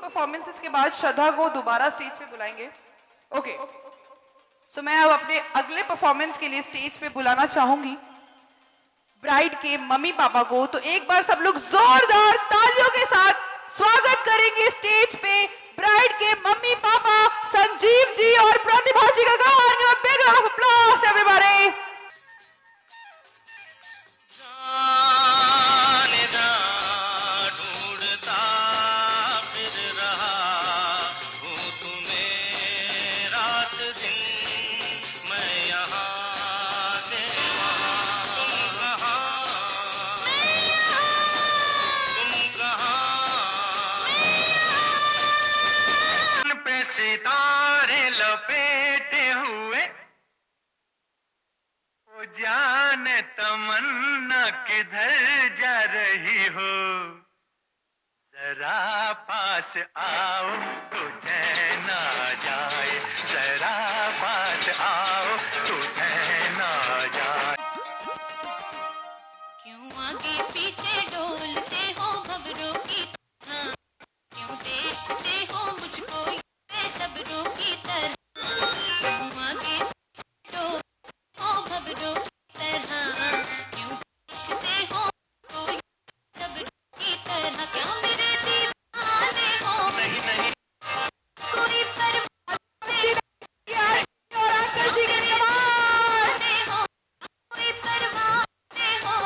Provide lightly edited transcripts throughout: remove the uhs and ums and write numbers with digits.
Performances के बाद श्रद्धा को दोबारा स्टेज पे बुलाएंगे। ओके, सो मैं अब अपने अगले परफॉर्मेंस के लिए स्टेज पे बुलाना चाहूंगी ब्राइड के मम्मी पापा को। तो एक बार सब लोग जोरदार तालियों के साथ स्वागत करेंगे स्टेज पे ब्राइड के मम्मी पापा संजीव जी और प्रतिभा जी का। Big round of applause everybody. सितारे लपेटे हुए ओ जाने तमन्ना किधर जा रही हो, जरा पास आओ तो चैन आ जाए, जरा पास आओ तो चैन आ जाए। क्यों आगे पीछे डोलते हो भंवरों की तरह, क्यों देखते हो मुझको सबरों की तरह, क्यों आगे डोलते हो भंवरों की तरह, क्यों देखते हो मुझको सबरों की तरह, क्यों मेरे दीवाने हो नहीं नहीं कोई परवाह नहीं हो, कोई परवाह नहीं हो,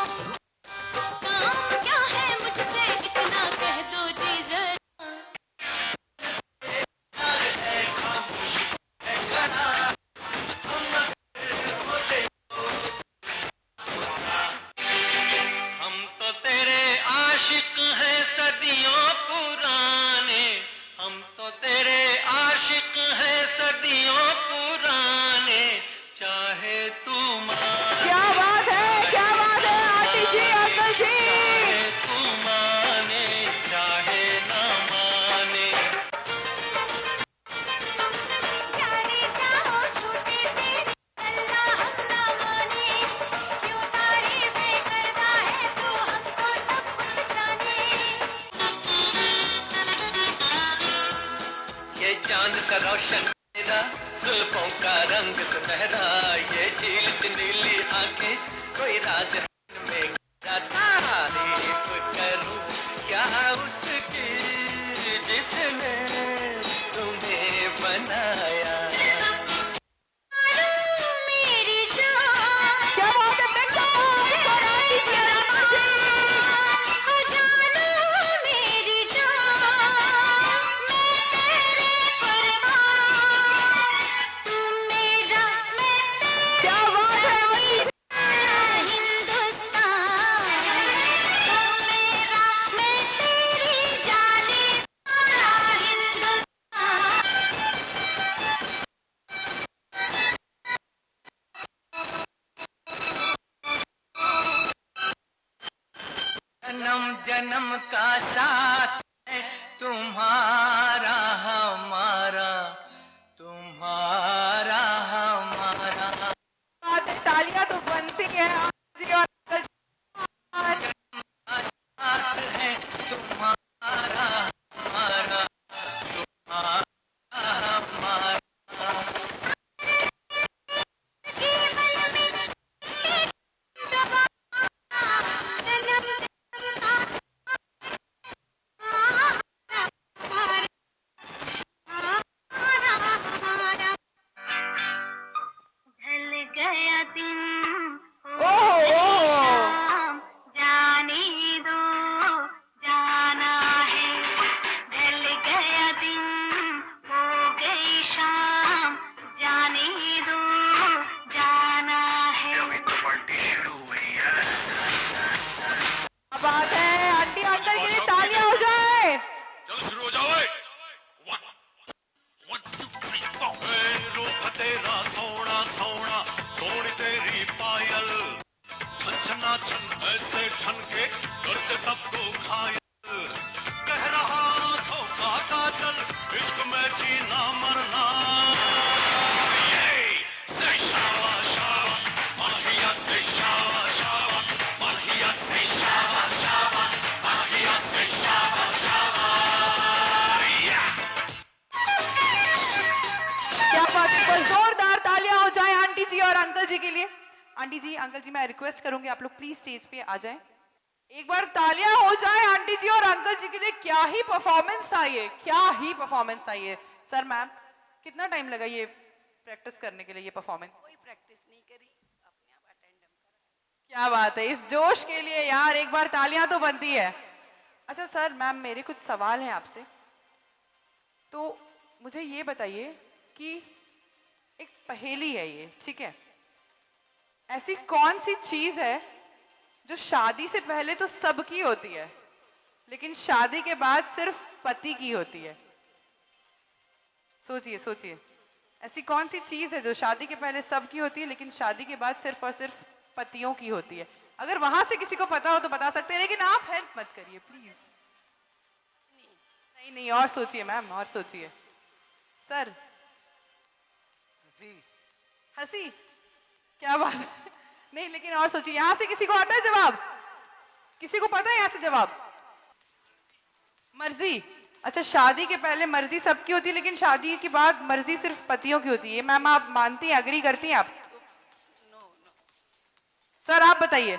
काम क्या है मुझसे इतना कह दो जी जरा। चांद सा रोशन तेरा, जुल्फों का रंग सुनहरा, ये झील सी नीली आंखें, कोई राज में तारीफ करूं क्या उसकी जिसने तुम्हें बनाया। जन्म जन्म का साथ है तुम्हारा हमारा, तुम्हारा हमारा। तालियां तो बनती है जी और साथ है तुम्हारा हमारा, तुम्हारा हमारा। ऐसे छन के करते सबको घायल, कह रहा आंखों का काजल, इश्क में जीना मरना। Say shawa shawa, mahiya say shawa shawa, mahiya say shawa shawa, mahiya say shawa shawa. Yeah. Aunty ji, uncle ji, मैं रिक्वेस्ट करूंगी आप लोग प्लीज स्टेज पे आ जाएं। एक बार तालियां हो जाए आंटी जी और अंकल जी के लिए। क्या ही परफॉर्मेंस था ये, क्या ही परफॉर्मेंस था ये। सर मैम, कितना टाइम लगा ये प्रैक्टिस करने के लिए, ये परफॉर्मेंस? कोई प्रैक्टिस नहीं करी, अपने आप अटेंड हम करा। क्या बात है, इस जोश के लिए यार एक बार तालियां तो बनती है। अच्छा सर मैम, मेरे कुछ सवाल हैं आपसे। तो मुझे ये बताइए कि एक पहेली है ये, ठीक है, ऐसी कौन सी चीज है जो शादी से पहले तो सबकी होती है लेकिन शादी के बाद सिर्फ पति की होती है? सोचिए सोचिए, ऐसी कौन सी चीज है जो शादी के पहले सबकी होती है लेकिन शादी के बाद सिर्फ और सिर्फ पतियों की होती है? अगर वहां से किसी को पता हो तो बता सकते हैं, लेकिन आप हेल्प मत करिए प्लीज। नहीं नहीं, और सोचिए मैम, और सोचिए। सर हंसी, क्या बात है? नहीं लेकिन और सोचिए, यहां से किसी को आता है जवाब? किसी को पता है यहां से जवाब? मर्जी। अच्छा, शादी के पहले मर्जी सबकी होती है लेकिन शादी के बाद मर्जी सिर्फ पतियों की होती है। मैम आप मानती हैं, एग्री करती हैं आप? सर आप बताइए।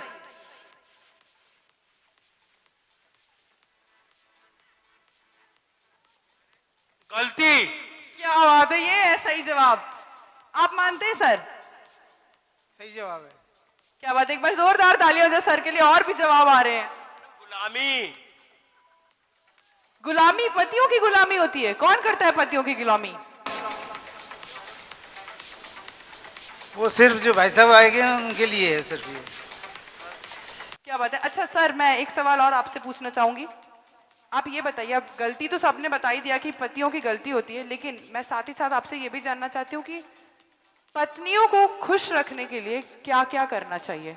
गलती। क्या बात है, ये है सही जवाब। आप मानते हैं सर? सही जवाब है। क्या बात है, एक बार जोरदार तालियां हो जाए सर के लिए। और भी जवाब आ रहे हैं। गुलामी। गुलामी, पतियों की गुलामी होती है? कौन करता है पतियों की गुलामी? वो सिर्फ जो भाई साहब आएंगे उनके लिए है सिर्फ ये। क्या बात है। अच्छा सर, मैं एक सवाल और आपसे पूछना चाहूंगी। आप ये बताइए, अब गलती तो सबने बता ही दिया कि पतियों की गलती होती है, लेकिन मैं साथ ही साथ आपसे ये भी जानना चाहती हूँ कि पत्नियों को खुश रखने के लिए क्या क्या करना चाहिए?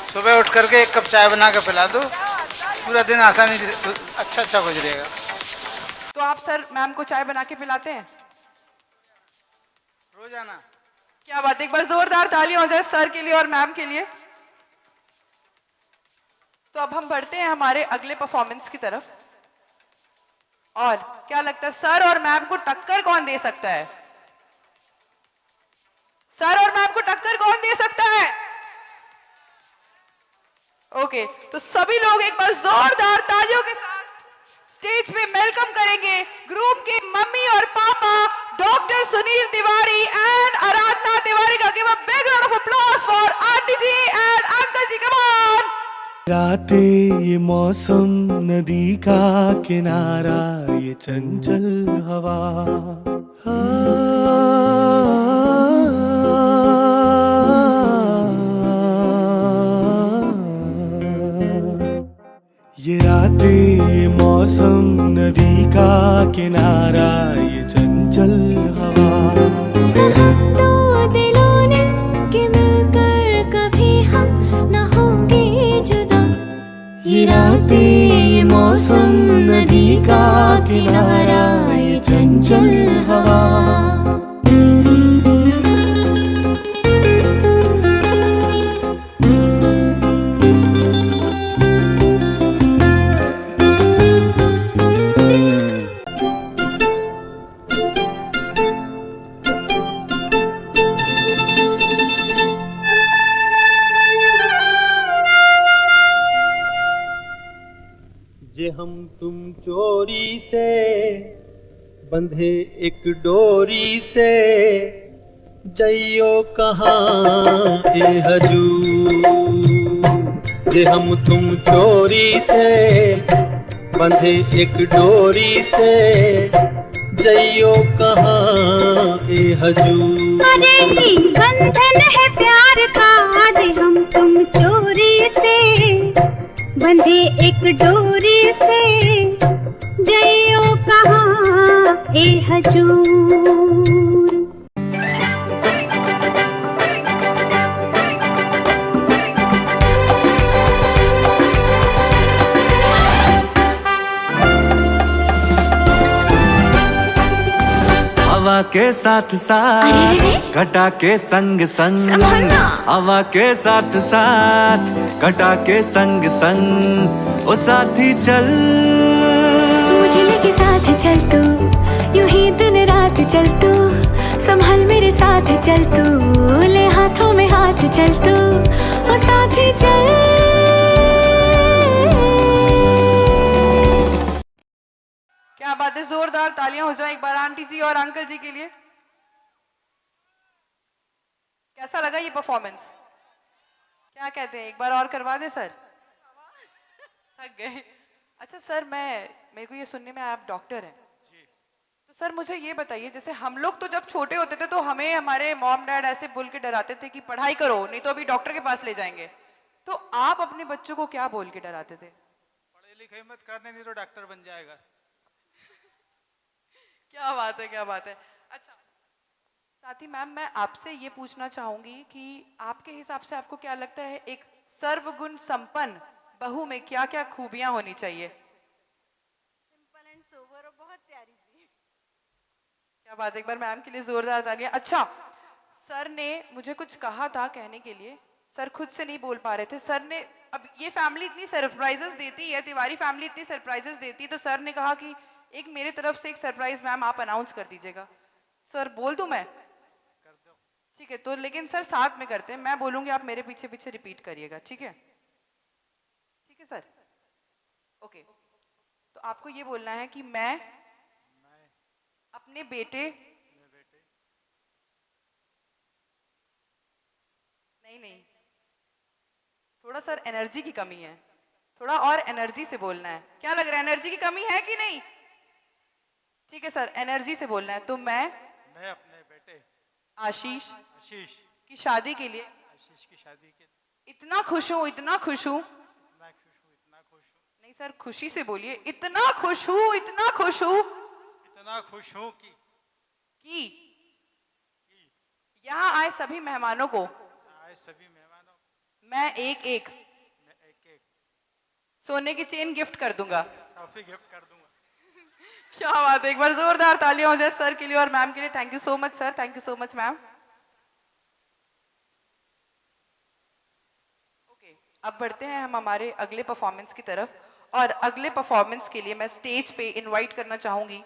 सुबह उठ करके एक कप चाय बना के पिला दो, पूरा दिन आसानी से अच्छा गुजरेगा। तो आप सर मैम को चाय बना के पिलाते हैं रोजाना? क्या बात है, एक बार जोरदार तालियां हो जाए सर के लिए और मैम के लिए। तो अब हम बढ़ते हैं हमारे अगले परफॉर्मेंस की तरफ। और क्या लगता है, सर और मैम को टक्कर कौन दे सकता है? सर और मैम को टक्कर कौन दे सकता है? ओके, तो सभी लोग एक बार जोरदार तालियों के साथ स्टेज पे वेलकम करेंगे ग्रुप के मम्मी और papa doctor Sunil Tiwari and Aradhana Tiwari का। Give a big round of applause for aunty ji and uncle ji, come on. रातें ये मौसम, नदी का किनारा, ये चंचल हवा, ये रातें ये मौसम, नदी का किनारा, ये चंचल हवा। दो दिलों ने कि मिलकर कभी हम न होंगे जुदा। ये रातें ये मौसम, नदी का किनारा, ये चंचल हवा। जे हम तुम चोरी से बंधे एक डोरी से, जइयो कहाँ ए हजूर। जे हम तुम चोरी से बंधे एक डोरी से, जइयो कहाँ ए हजूर। अरे ही बंधन है प्यार का, आज हम तुम चोरी से बंधे एक डोरी से, जइयो कहाँ ए हजूर। हवा के साथ साथ, घटा के संग संग, हवा के साथ साथ, घटा के संग संग, ओ साथी चल। मुझे लेके साथ चल तू, यूं ही दिन रात चल तू, संभल मेरे साथ चल तू, ले हाथों में हाथ चल तू, ओ साथी चल। क्या बात है, जोरदार तालियां हो जाए एक बार आंटी जी और अंकल जी के लिए। कैसा लगा ये परफॉर्मेंस? क्या कहते हैं, एक बार और करवा दे सर? थक गए। अच्छा सर, मेरे को ये सुनने में आया आप डॉक्टर हैं, तो सर मुझे ये बताइए, जैसे हम लोग तो जब छोटे होते थे तो हमें हमारे मॉम डैड ऐसे बोल के डराते थे कि पढ़ाई करो नहीं तो अभी डॉक्टर के पास ले जाएंगे, तो आप अपने बच्चों को क्या बोल के डराते थे? पढ़ाई लिखाई मत करने, नहीं तो डॉक्टर बन जाएगा। क्या बात है, क्या बात है। अच्छा साथी मैम, मैं आपसे ये पूछना चाहूंगी कि आपके हिसाब से आपको क्या लगता है एक सर्वगुण संपन्न बहू में क्या क्या खूबियां होनी चाहिए? सिंपल एंड सोबर और बहुत प्यारी सी। क्या बात है, एक बार मैम के लिए जोरदार तालियां। अच्छा सर ने मुझे कुछ कहा था कहने के लिए, सर खुद से नहीं बोल पा रहे थे। सर ने, अब ये फैमिली इतनी सरप्राइजेस देती है, तिवारी फैमिली इतनी सरप्राइजेस देती है, तो सर ने कहा कि एक मेरे तरफ से एक सरप्राइज मैम आप अनाउंस कर दीजिएगा। सर बोल दूं मैं? कर दो। ठीक है, तो लेकिन सर साथ में करते हैं, मैं बोलूंगी आप मेरे पीछे पीछे रिपीट करिएगा, ठीक है? ठीक है सर, ओके। तो आपको ये बोलना है कि मैं अपने बेटे, नहीं थोड़ा सर एनर्जी की कमी है, थोड़ा और एनर्जी से बोलना है। क्या लग रहा है, एनर्जी की कमी है कि नहीं? ठीक है सर, एनर्जी से बोलना है। तो मैं अपने बेटे आशीष की शादी के लिए इतना खुश हूँ, इतना खुश हूँ। नहीं सर, खुशी से बोलिए, इतना खुश हूँ, इतना खुश हूँ, इतना खुश हूँ कि यहाँ आए सभी मेहमानों को मैं एक एक सोने की चेन गिफ्ट कर दूंगा, ट्रॉफी गिफ्ट कर दूंगा। क्या बात है, एक बार जोरदार तालियां हो जाए सर के लिए और मैम के लिए। Thank you so much sir, thank you so much ma'am. Okay, अब बढ़ते हैं हम हमारे अगले परफॉर्मेंस की तरफ, और अगले परफॉर्मेंस के लिए मैं स्टेज पे इनवाइट करना चाहूंगी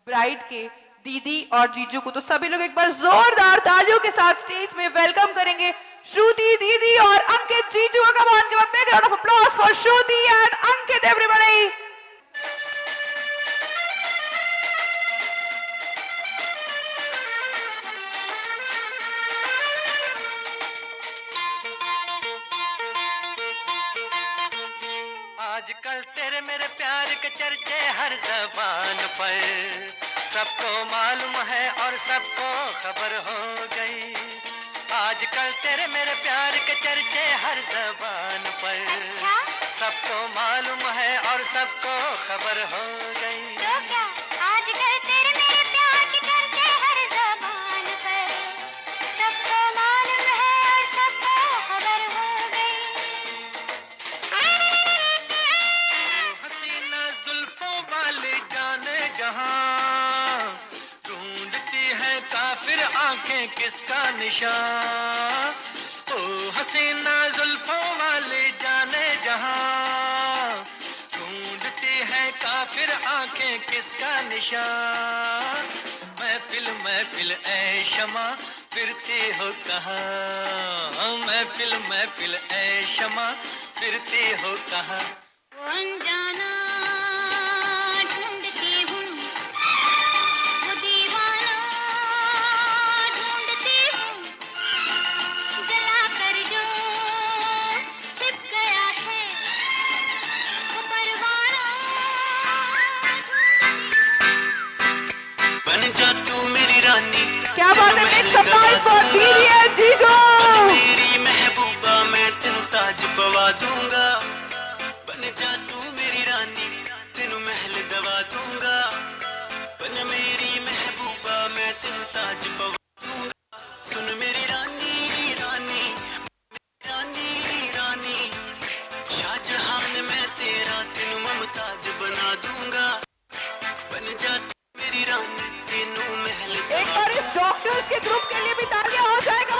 ब्राइड के दीदी और जीजू को। तो सभी लोग एक बार जोरदार तालियों के साथ स्टेज में वेलकम करेंगे श्रुति दीदी और अंकित जीजू। कम on, give a big round of applause for Shruti and Ankit everybody. आजकल तेरे मेरे प्यार के चर्चे हर ज़बान पर, सबको मालूम है और सबको खबर हो गई। आजकल तेरे मेरे प्यार के चर्चे हर ज़बान पर, अच्छा? सबको मालूम है और सबको खबर हो गई। तो क्या आजकल तेरे मेरे प्यार के चर्चे हर ज़बान पर, सबको मालूम है और सबको खबर हो गई। हसीना जुल्फों वाली जाने जहां, ढूंढती है काफिर आंखें किसका निशान। ओ हसीना जुल्फों वाली जाने जहां, ढूंढती है काफिर आंखें किसका निशान। महफिल महफिल ऐ शमा फिरती हो कहाँ, महफिल महफिल ऐ शमा फिरती हो कहाँ। वो अनजाना ढूंढती हूँ, वो दीवाना ढूंढती हूँ, जला कर जो छिप गया है वो परवाना बन जा तू मेरी रानी, क्या बात है, मेक सम नॉइज फॉर दीदी एंड जीजू। मेरी महबूबा मैं तेनू ताज पवा दूंगा। बन जा तू मेरी रानी, तेनू महल दवा दूंगा। बन मेरी महबूबा मैं तेनू ताज पवा दूंगा। सुन मेरी रानी रानी रानी रानी, शाहजहान मैं तेरा तेनू मुमताज बना दूंगा। बन जा तू मेरी रानी, तेनू महल एक दवा। बार इस डॉक्टर्स के ग्रुप के लिए भी तालियां हो जाएगा।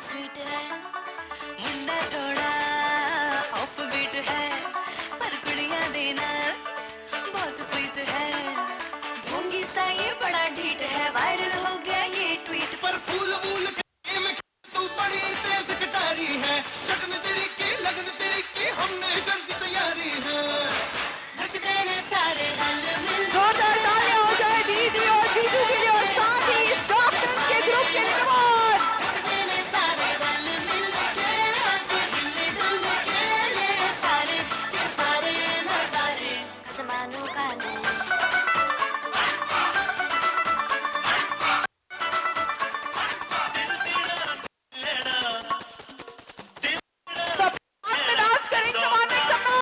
स्वीट है मुंडा थोड़ा ऑफ बीट है पर कुड़ियां देना बहुत स्वीट है ढोंगी सा ये बड़ा ढीठ है वायरल हो गया ये ट्वीट पर फूल वूल के में तू बड़ी तेज कटारी है शगन तेरी की लगन तेरी की हमने कर दी तैयारी है नचते ने सारे रंग मिल जोरदार तालियां हो जाए दीदी और जीजू के लिए और साथ ही इस डॉक्टर्स के ग्रुप के लिए कमान नचते ने सारे रंग मिल के आज हिल डुल के ये सारे के सारे नजारे कसमानों का नहीं हाथ में डांस करें कमान में सब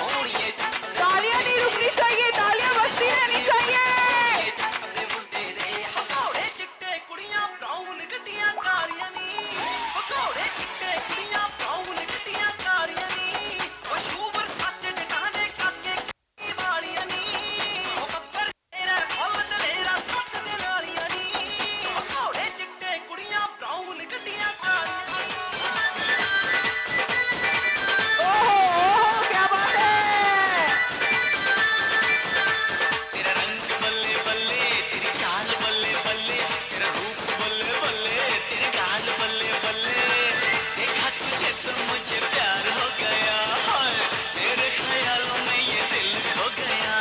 तालियां नहीं रुकनी चाहिए तालियां बजती रहनी चाहिए पकौड़े चिट्टे कुड़ियां ब्राउन गड्डियां कालियां नी पकौड़े चिट्टे कुड़ियां ब्राउन गड्डियां कालियां नी मशहूर सੱਚ ਜਟਾਣੇ ਕਾਕੇ ਕੀ ਵਾਲੀਆਂ ਨੀ ਉਹ ਬੱਬਰ ਤੇਰਾ ਫੁੱਲ ਤੇਰਾ ਸੱਤ ਦੇ ਨਾਲੀਆਂ ਨੀ ਪਕੌੜੇ ਚਿੱਟੇ ਕੁੜੀਆਂ ਬਰਾਊਨ ਗੱਡੀਆਂ ਕਾਲੀਆਂ ਨੀ ओहो क्या बात है तेरा रंग बल्ले बल्ले तेरी चाल बल्ले बल्ले तेरा रूप बल्ले बल्ले तेरे गाल बल्ले बल्ले देखा तुझे तो मुझे प्यार हो गया हाय तेरे ख्यालों में ये दिल खो गया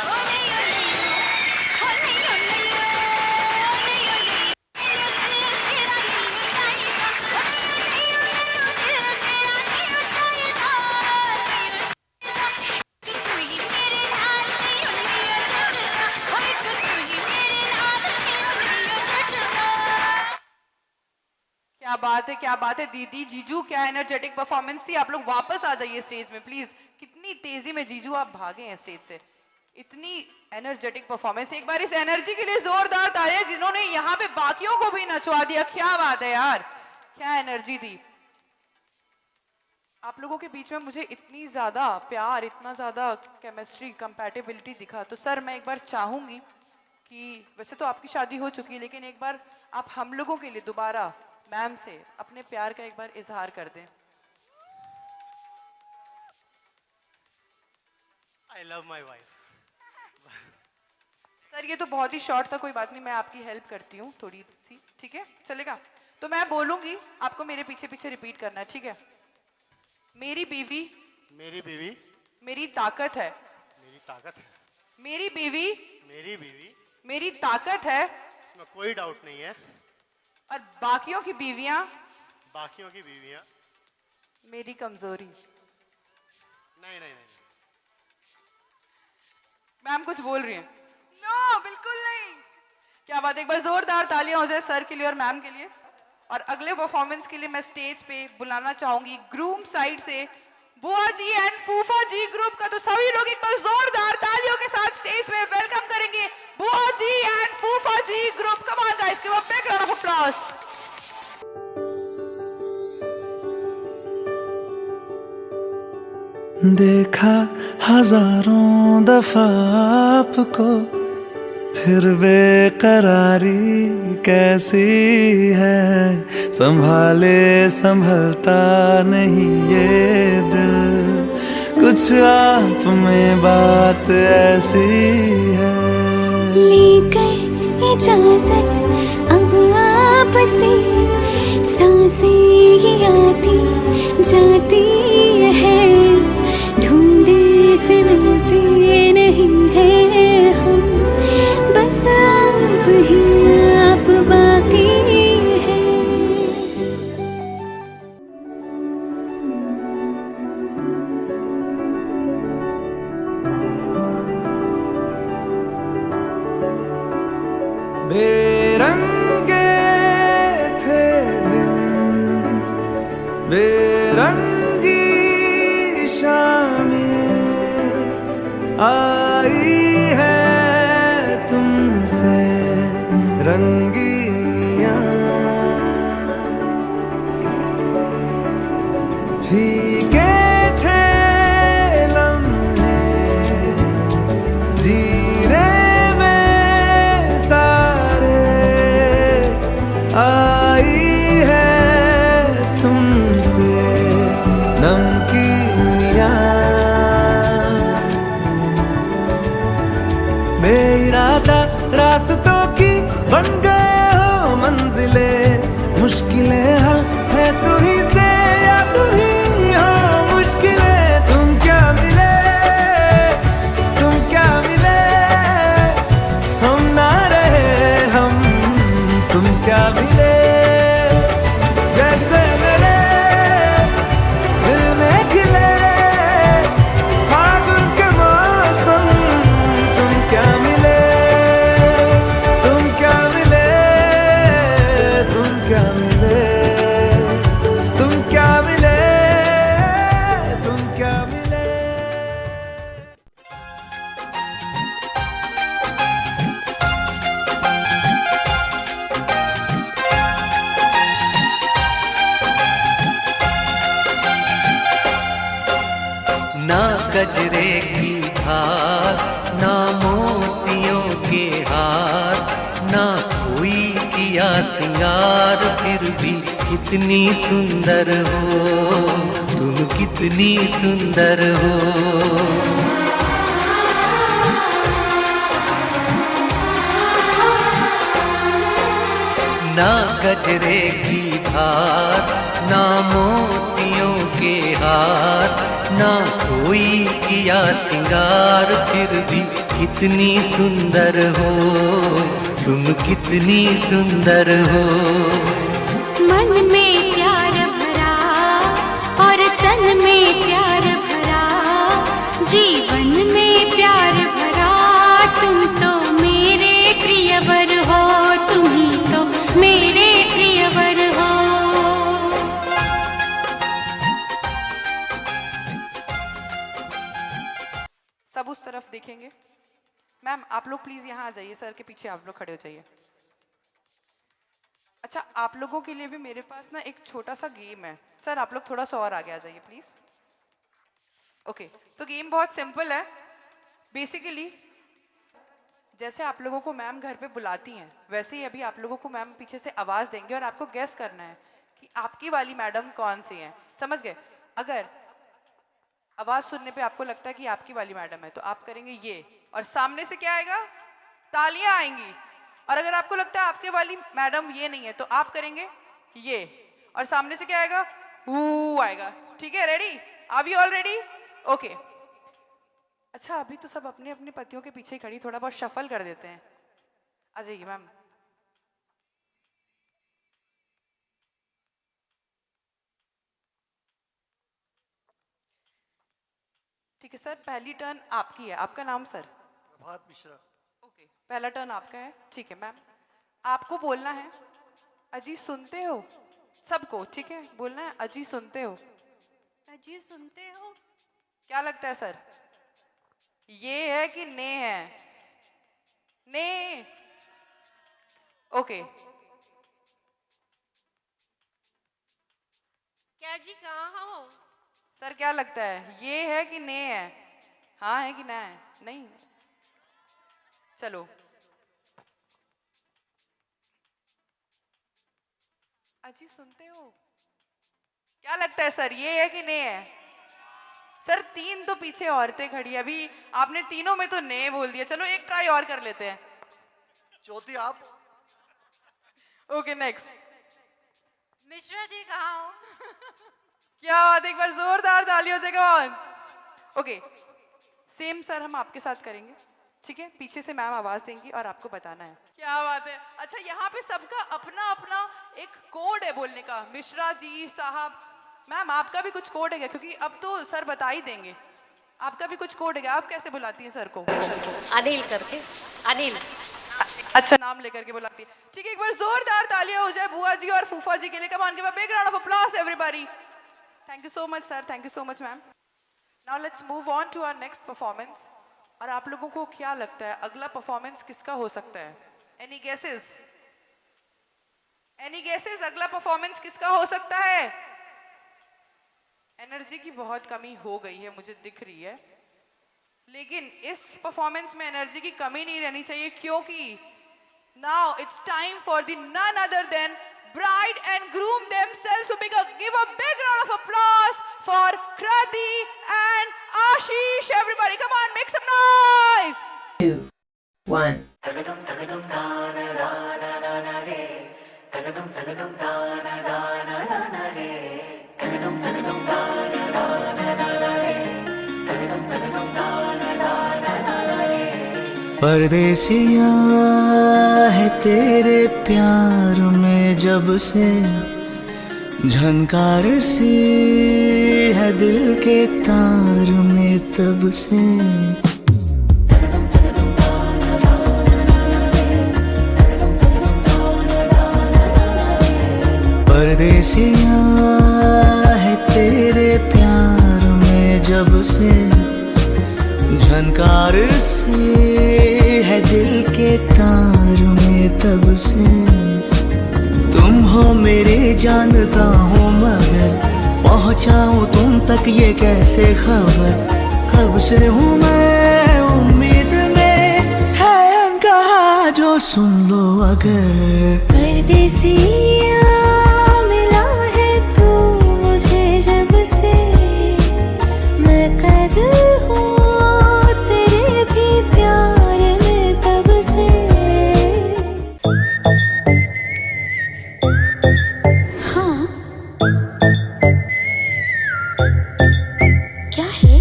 क्या बात है दीदी जीजू क्या एनर्जेटिक परफॉर्मेंस थी आप लोग वापस आ जाइए स्टेज में प्लीज कितनी तेजी में जीजू आप भागे हैं स्टेज से इतनी एनर्जेटिक परफॉर्मेंस एक बार इस एनर्जी के लिए जोरदार तालियां जिन्होंने यहाँ पे बाकियों को भी नचवा दिया क्या बात है यार क्या एनर्जी थी आप लोगों के बीच में मुझे इतनी ज्यादा प्यार इतना ज्यादा केमिस्ट्री कंपैटिबिलिटी दिखा तो सर मैं एक बार चाहूंगी कि वैसे तो आपकी शादी हो चुकी है लेकिन एक बार आप हम लोगों के लिए दोबारा मैम से अपने प्यार का एक बार इजहार कर दें I love my wife. Sir ये तो बहुत ही शॉर्ट था कोई बात नहीं मैं आपकी हेल्प करती हूँ थोड़ी सी ठीक है चलेगा तो मैं बोलूंगी आपको मेरे पीछे पीछे रिपीट करना है ठीक है मेरी बीवी मेरी ताकत है मेरी बीवी मेरी ताकत है इसमें कोई डाउट नहीं है और बाकियों की बीवियां मेरी कमजोरी नहीं मैम कुछ बोल रही हैं नो बिल्कुल नहीं क्या बात एक बार जोरदार तालियां हो जाए सर के लिए और मैम के लिए और अगले परफॉर्मेंस के लिए मैं स्टेज पे बुलाना चाहूंगी ग्रूम साइड से बुआ जी एंड फूफा जी ग्रुप का तो सभी लोग एक बार जोरदार तालियों के साथ स्टेज पे वेलकम करेंगे बुआ जी एंड फूफा जी group come on guys give a big round of applause देखा हजारों दफा आपको फिर बेकरारी कैसी है संभाले संभलता नहीं ये दिल कुछ आप में बात ऐसी है लेकर इजाजत अब आपसे सांसें ये आती जाती है ढूंढे से मिलते नहीं है हम बस आप ही आप बाकी है बेरंगे थे दिन बेरंगी शामें आई है तुमसे रंगीनियां भीगे थे लम्हे जीने में सारे आई है तुमसे नमकीनियां बेइरादा रास्तों की बन गए हो मंजिले मुश्किलें हल है तू ही से या तू ही हो मुश्किलें तुम क्या मिले हम ना रहे हम तुम क्या मिले जैसे मेरे दिल में खिले फागुन के मौसम तुम क्या मिले तुम क्या मिले तुम क्या मिले तुम क्या मिले तुम क्या मिले ना गजरे की धार ना मोतियों के हार ना कोई किया सिंगार फिर भी कितनी सुंदर हो तुम कितनी सुंदर हो ना गजरे की धार ना मोतियों के हार ना कोई किया सिंगार फिर भी कितनी सुंदर हो तुम कितनी सुंदर हो मन में प्यार भरा और तन में प्यार भरा जीवन में प्यार भरा तुम तो मेरे प्रियवर हो तुम ही तो मेरे प्रियवर हो सब उस तरफ देखेंगे। मैम आप लोग प्लीज यहाँ आ जाइए, सर के पीछे आप लोग खड़े हो जाइए। अच्छा, आप लोगों के लिए भी मेरे पास ना एक छोटा सा गेम है। सर आप लोग थोड़ा सा और आगे आ जाइए प्लीज। ओके, तो गेम बहुत सिंपल है। बेसिकली जैसे आप लोगों को मैम घर पे बुलाती हैं वैसे ही अभी आप लोगों को मैम पीछे से आवाज देंगे और आपको गेस करना है कि आपकी वाली मैडम कौन सी है। समझ गए? अगर आवाज सुनने पे आपको लगता है कि आपकी वाली मैडम है तो आप करेंगे ये, और सामने से क्या आएगा? तालियां आएंगी। और अगर आपको लगता है आपके वाली मैडम ये नहीं है तो आप करेंगे ये, और सामने से क्या आएगा? हू आएगा। ठीक है, ready? Are we all ready? Okay. अच्छा, अभी तो सब अपने अपने पतियों के पीछे खड़ी, थोड़ा बहुत शफल कर देते हैं। आ जाइए मैम। ठीक है सर, पहली टर्न आपकी है। आपका नाम सर? प्रभात मिश्रा। ओके, पहला टर्न आपका है। ठीक है मैम, आपको बोलना है अजी सुनते हो। सबको ठीक है बोलना है अजी सुनते हो। अजी सुनते हो। क्या लगता है सर, ये है कि ने है? ने। ओके, क्या जी कहाँ हो? सर क्या लगता है ये है कि ने है? हाँ है कि ना है? नहीं, चलो। अजी सुनते हो, क्या लगता है सर ये है कि ने है? सर तीन तो पीछे औरतें खड़ी, अभी आपने तीनों में तो ने बोल दिया। चलो एक ट्राई और कर लेते हैं। चौथी आप। Okay next. मिश्रा जी कहाँ हो? क्या बात, एक बार जोरदार ताली हो जाएगा। ओके, सेम सर हम आपके साथ करेंगे। ठीक है, पीछे से मैम आवाज देंगी और आपको बताना है। क्या बात है। अच्छा, यहाँ पे सबका अपना अपना एक कोड है बोलने का। मिश्रा जी साहब, मैम आपका भी कुछ कोड है क्या? क्योंकि अब तो सर बता ही देंगे। आपका भी कुछ कोड है क्या? आप कैसे बुलाती हैं सर को? अनिल करके, अनिल। अच्छा, नाम लेकर के बुलाती है। ठीक है, एक बार जोरदार तालियां हो जाए बुआ जी और फूफा जी के लिए। Come on, give a big round of applause everybody. Thank you so much sir, thank you so much ma'am. Now let's move on to our next performance. और आप लोगों को क्या लगता है अगला परफॉर्मेंस किसका हो सकता है? Any guesses? एनी गेसेस अगला परफॉर्मेंस किसका हो सकता है? एनर्जी की बहुत कमी हो गई है, मुझे दिख रही है, लेकिन इस परफॉर्मेंस में एनर्जी की कमी नहीं रहनी चाहिए, क्योंकि now it's time for the none other than bride and groom themselves. So give a big round of applause for Krati and Ashish. Everybody, come on, make some noise. 2, 1. परदेसिया है तेरे प्यार में जब से, झनकार सी है दिल के तार में तब से। परदेसिया है तेरे प्यार में जब से, झनकार सी है दिल के तार में तब से। तुम हो मेरे जानता हूँ मगर पहुँचाऊँ तुम तक ये कैसे खबर। कब से हूँ मैं उम्मीद में, है अनकहा जो सुन लो अगर। परदेसिया मिला है तू मुझे जब से, मैं कद हूँ तेरे भी प्यार में तब से। हाँ क्या है?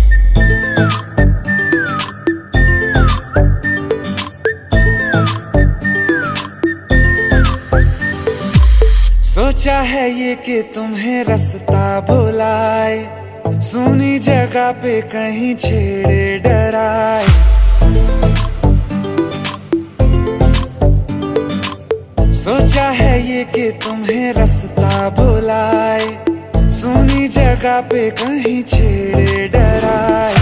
सोचा है ये कि तुम्हें रास्ता भुलाए, सुनी जगह पे कहीं छेड़े डराए। सोचा है ये कि तुम्हें रास्ता भुलाए, सुनी जगह पे कहीं छेड़े डराए।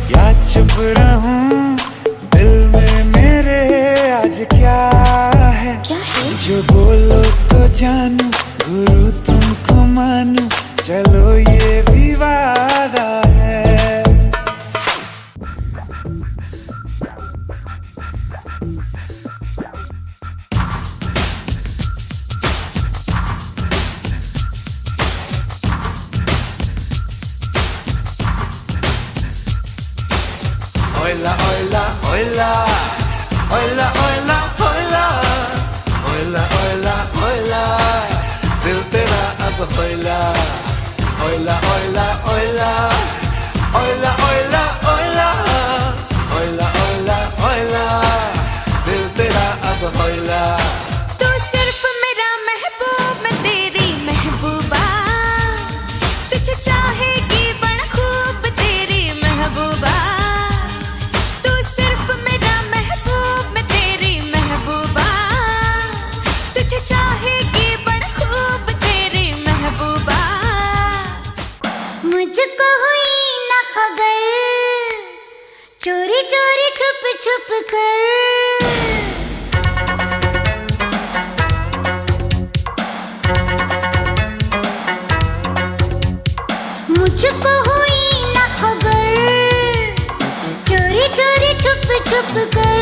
या चुप रहूं दिल में मेरे आज क्या है? जो बोलो तो जानू, गुरु तुमको मानू, चलो ये भी वादा है। Hola, hola, hola, hola, hola, hola, hola, hola, hola, दिल तेरा अब होइला। Hola, hola, hola, hola, hola, hola, hola, hola, hola, दिल तेरा अब होइला। तू सिर्फ मेरा महबूब, मैं तेरी महबूबा, तुझे चाहेगी बड़ा खूब तेरी महबूबा। चाहेगी बड़ा खूब तेरी महबूबा। मुझको हुई ना खबर, चोरी चोरी छुप छुप कर। मुझको हुई ना खबर, चोरी चोरी छुप छुप कर।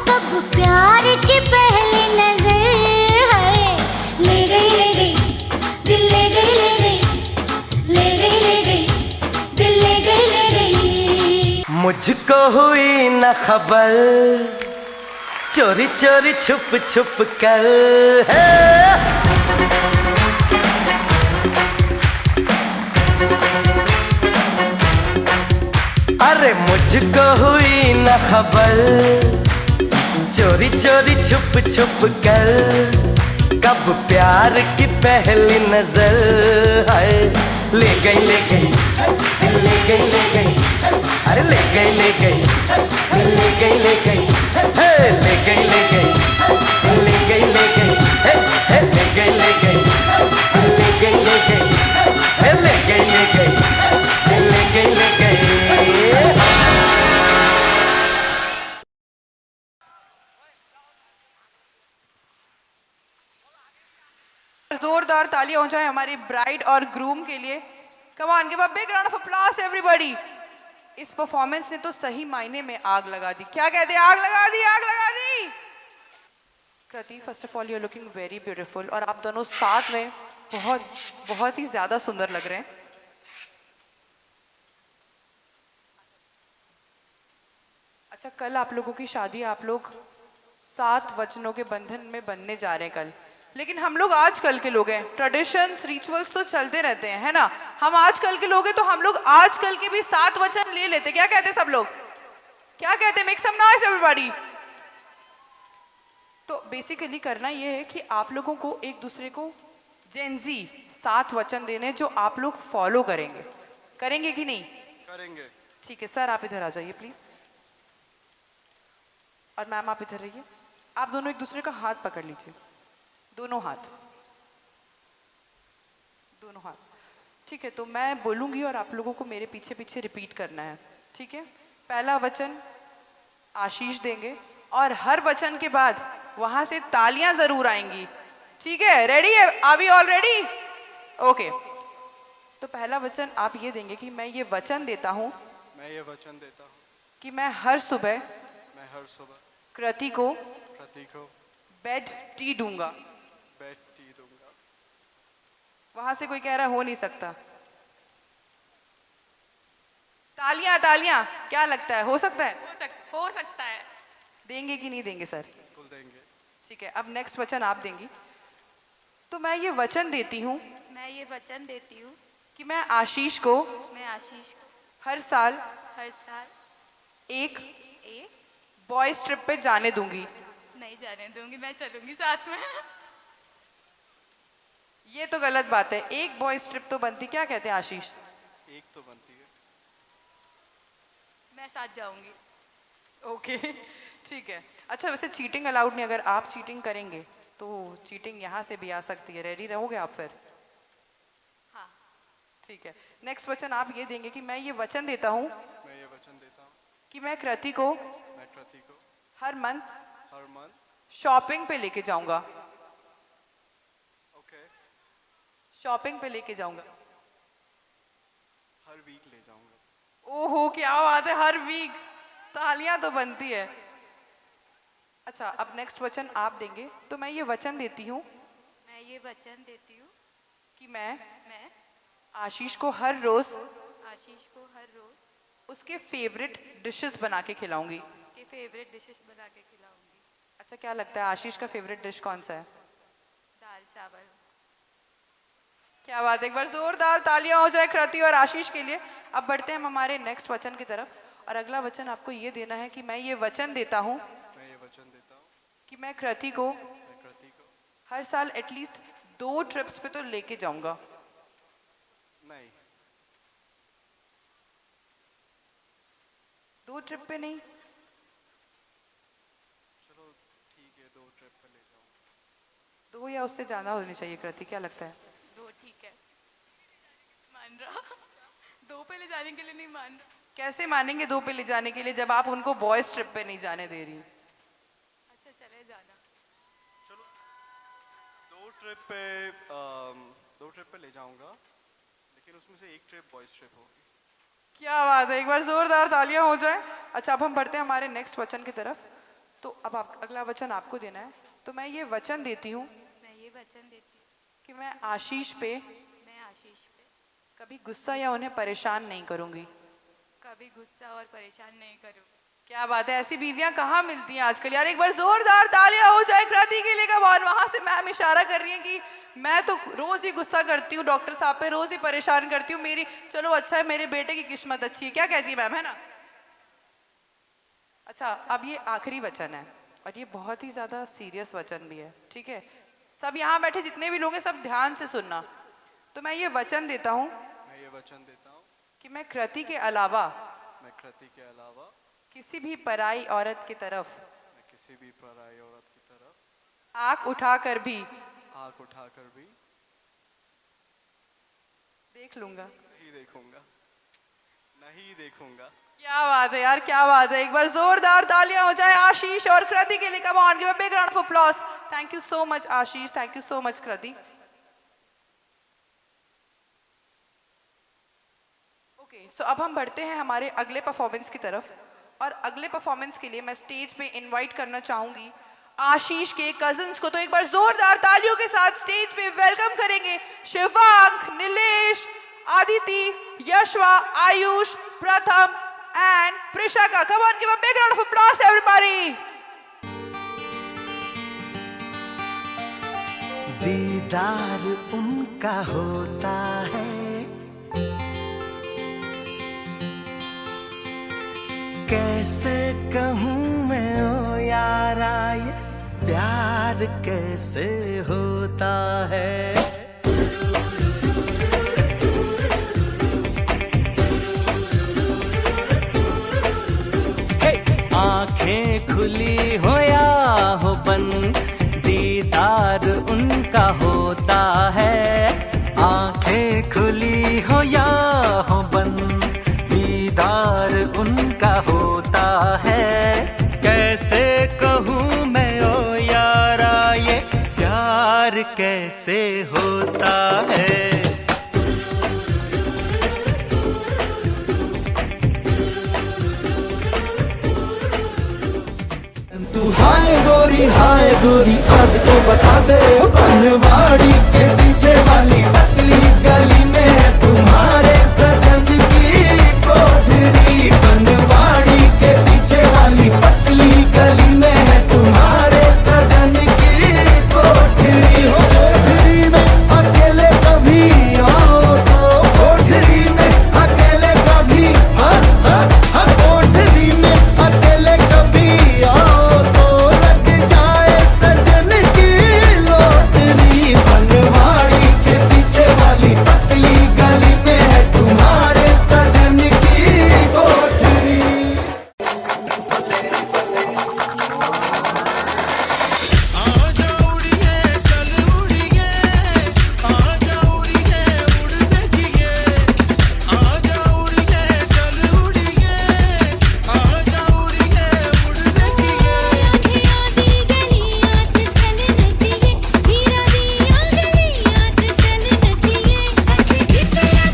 कब प्यार की पहली नजर मुझको हुई न खबर, चोरी चोरी छुप छुप कर। अरे मुझको हुई न खबर, चोरी चोरी छुप छुप कर। कब प्यार की पहली नजर है, ले गई ले गई ले गई ले गई, अरे ले गई ले गई ले गई ले गई ले गई ले गई ले गई ले गई। जोरदार तालियां हो जाए हमारी ब्राइड और ग्रूम के लिए। Come on, give a big round of applause everybody. इस परफॉर्मेंस ने तो सही मायने में आग लगा दी। क्या कहते हैं? आग लगा दी, आग लगा दी। Kriti, first of all you are looking very beautiful और आप दोनों साथ में बहुत बहुत ही ज्यादा सुंदर लग रहे हैं। अच्छा, कल आप लोगों की शादी, आप लोग 7 वचनों के बंधन में बनने जा रहे हैं कल, लेकिन हम लोग आजकल के लोग हैं, ट्रेडिशंस रिचुअल्स तो चलते रहते हैं, है ना। हम आजकल के लोग हैं तो हम लोग आजकल के भी 7 वचन ले लेते। क्या कहते हैं सब लोग? क्या कहते हैं? Make some noise everybody. तो बेसिकली करना ये है कि आप लोगों को एक दूसरे को जेनजी 7 वचन देने जो आप लोग फॉलो करेंगे। करेंगे कि नहीं? करेंगे। ठीक है सर, आप इधर आ जाइए प्लीज, और मैम आप इधर रहिए। आप दोनों एक दूसरे का हाथ पकड़ लीजिए, दोनों हाथ, दोनों हाथ। ठीक है, तो मैं बोलूंगी और आप लोगों को मेरे पीछे पीछे रिपीट करना है। ठीक है, पहला वचन आशीष देंगे और हर वचन के बाद वहां से तालियां जरूर आएंगी। ठीक है, रेडी है? Are we all ready? Okay, तो पहला वचन आप ये देंगे कि मैं ये वचन देता हूँ, मैं ये वचन देता हूँ कि मैं हर सुबह कृति को बेड टी दूंगा। बेड टी दूंगा। वहां से कोई कह रहा हो नहीं सकता। तालियां तालियां, क्या लगता है? हो सकता है? हो सकता है। देंगे कि नहीं देंगे सर? बिल्कुल देंगे। ठीक है, अब नेक्स्ट वचन आप देंगी। तो मैं ये वचन देती हूँ, मैं ये वचन देती हूँ कि मैं आशीष को मैं आशीष को हर साल हर साल एक एक बॉयज ट्रिप पे जाने दूंगी। नहीं जाने दूंगी, मैं चलूंगी साथ में। ये तो गलत बात है, एक बॉयज ट्रिप तो बनती। क्या कहते हैं आशीष? एक तो बनती है। मैं साथ जाऊंगी। ओके ठीक है। अच्छा, वैसे चीटिंग अलाउड नहीं, अगर आप चीटिंग करेंगे तो चीटिंग यहाँ से भी आ सकती है। रेडी रहोगे आप फिर? हाँ ठीक है। नेक्स्ट वचन आप ये देंगे कि मैं ये वचन देता हूँ, मैं ये वचन देता हूँ कि मैं कृति को हर मंथ शॉपिंग पे लेके जाऊंगा। ओके। शॉपिंग पे लेके जाऊंगा, हर वीक ले जाऊंगा। ओहो क्या बात है, हर वीक। तालियां तो बनती है। अच्छा, अब नेक्स्ट वचन आप देंगे। तो मैं ये वचन देती हूँ, मैं ये वचन देती हूँ कि मैं मैं आशीष को हर रोज आशीष को हर रोज उसके फेवरेट डिशेस बना के खिलाऊंगी। उसके फेवरेट डिशेस बना के खिलाऊंगी। अच्छा, क्या लगता है आशीष का फेवरेट डिश कौन सा है? दाल चावल। क्या बात है, एक बार जोरदार तालियां हो जाए कृति और आशीष के लिए। अब बढ़ते हैं हम हमारे नेक्स्ट वचन की तरफ, और अगला वचन आपको ये देना है कि मैं ये वचन देता हूँ, मैं ये वचन देता हूँ कि मैं कृति को हर साल एटलीस्ट 2 ट्रिप्स पे तो लेके जाऊंगा। नहीं, 2 ट्रिप पे नहीं? चलो ठीक है, 2 ट्रिप पे ले जाऊंगा। 2 या उससे ज्यादा होनी चाहिए कृति, क्या लगता है? 2 ठीक है, मान रहा। 2 पे ले जाने के लिए नहीं मान रहा। कैसे मानेंगे 2 पे ले जाने के लिए जब आप उनको बॉयज ट्रिप पे नहीं जाने दे रही? अच्छा चले जाना। चलो 2 ट्रिप पे ले जाऊंगा, लेकिन उसमें से एक ट्रिप बॉयज ट्रिप होगी। क्या बात है, एक बार जोरदार तालियां हो जाए। अच्छा, अब हम बढ़ते हैं हमारे नेक्स्ट वचन की तरफ। तो अब अगला वचन आपको देना है। तो मैं ये वचन देती हूँ, मैं ये वचन देती हूँ कि मैं आशीष पे मैं आशीष पे कभी गुस्सा या उन्हें परेशान नहीं करूंगी। कभी गुस्सा और परेशान नहीं करूँगी। क्या बात है, ऐसी बीवियां कहाँ मिलती हैं आजकल यार। एक बार जोरदार तालियां हो जाए कृति के लिए। कब और वहां से मैम इशारा कर रही है कि मैं तो रोज ही गुस्सा करती हूँ डॉक्टर साहब पे, रोज ही परेशान करती हूँ मेरी। चलो अच्छा है, मेरे बेटे की किस्मत अच्छी है। क्या कहती है मैम, है ना? अच्छा, अब ये आखिरी वचन है और ये बहुत ही ज्यादा सीरियस वचन भी है। ठीक है, सब यहाँ बैठे जितने भी लोग हैं सब ध्यान से सुनना। तो मैं ये वचन देता हूँ, मैं ये वचन देता हूँ कि मैं कृति के अलावा मैं कृति के अलावा किसी भी पराई औरत की तरफ मैं किसी भी पराई औरत की तरफ आंख उठाकर भी देख लूंगा, नहीं देखूंगा। क्या बात है यार, क्या बात है। एक बार जोरदार तालियां हो जाए आशीष और कृति के लिए। Come on, give a big round of applause. Thank you so much Ashish, thank you so much Kriti. Okay, so अब हम बढ़ते हैं हमारे अगले परफॉर्मेंस की तरफ। और अगले परफॉर्मेंस के लिए मैं स्टेज पे इनवाइट करना चाहूंगी आशीष के कजिन्स को। तो एक बार जोरदार तालियों के साथ स्टेज पे वेलकम करेंगे शिवांक, नीलेश, आदिति, यशवा, आयुष, प्रथम and Prisha. Come on, give a big round of applause everybody. दीदार उनका होता है, कैसे कहूँ मैं ओ यारा, ये प्यार कैसे होता है। आंखें खुली हो या हो बंद, दीदार उनका होता है। आंखें खुली हो या हो बंद, दीदार उनका होता है। कैसे कहूँ मैं ओ यारा, ये प्यार कैसे होता है। तू हाय गोरी आज तो बता दे, बनवाड़ी के पीछे वाली पतली गली में है तुम्हारे सजन की कोठरी। बनवाड़ी के पीछे वाली पतली गली में है तुम्हारे सजन की कोठरी। हो कोठरी में अकेले कभी आओ तो, कोठरी में अकेले कभी कोठरी में अकेले कभी आओ तो लग जाए सजन की लोटरी। बनवाड़ी के पीछे वाली पतली गली में है तुम्हारे सजन की कोठरी। आजा उड़िए चल उड़िए, आजा उड़िए उड़ने दिए, आजा उड़िए चल उड़िए, आजा उड़िए उड़ने दिए। आधी गली आज चल नचिए, हीरा दिया गली आज चल नचिए, ऐसे खिचया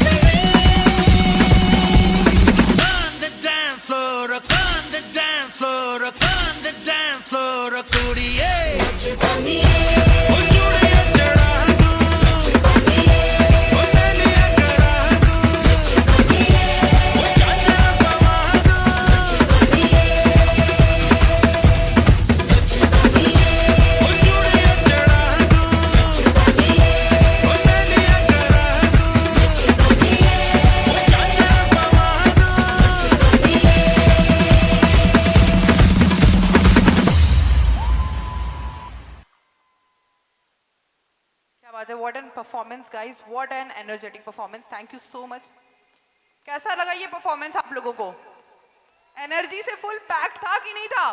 On the dance floor, on the dance floor, on the dance floor, कुड़िए ओ चूड़िया चढ़ा दूं, ओ मेलिया करा दूं, ओ चाचा पवा दूं, ओ चूड़िया चढ़ा दूं, ओ मेलिया करा दूं, ओ चाचा पवा दूं। क्या बात है, what an performance guys, what an energetic performance. Thank you so much. कैसा लगा ये परफॉर्मेंस आप लोगों को? एनर्जी से फुल पैक्ड था कि नहीं था?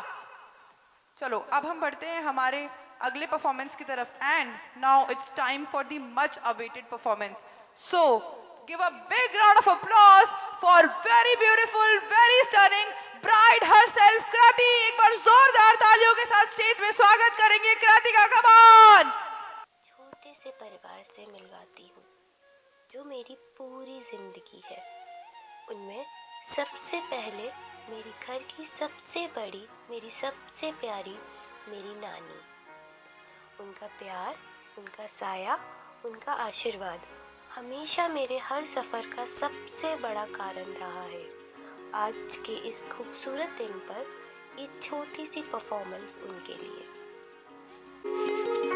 चलो अब हम बढ़ते हैं हमारे अगले परफॉर्मेंस की तरफ। And now it's time for the much awaited performance. So give a big round of applause for very beautiful, very stunning bride herself Kriti. एक बार जोरदार तालियों के साथ स्टेज में स्वागत करेंगे कृति का। Come on. छोटे से परिवार से मिलवाती हूँ जो मेरी पूरी जिंदगी है। उनमें सबसे पहले मेरी घर की सबसे बड़ी, मेरी सबसे प्यारी मेरी नानी। उनका प्यार, उनका साया, उनका आशीर्वाद हमेशा मेरे हर सफ़र का सबसे बड़ा कारण रहा है। आज के इस खूबसूरत दिन पर ये छोटी सी परफॉर्मेंस उनके लिए।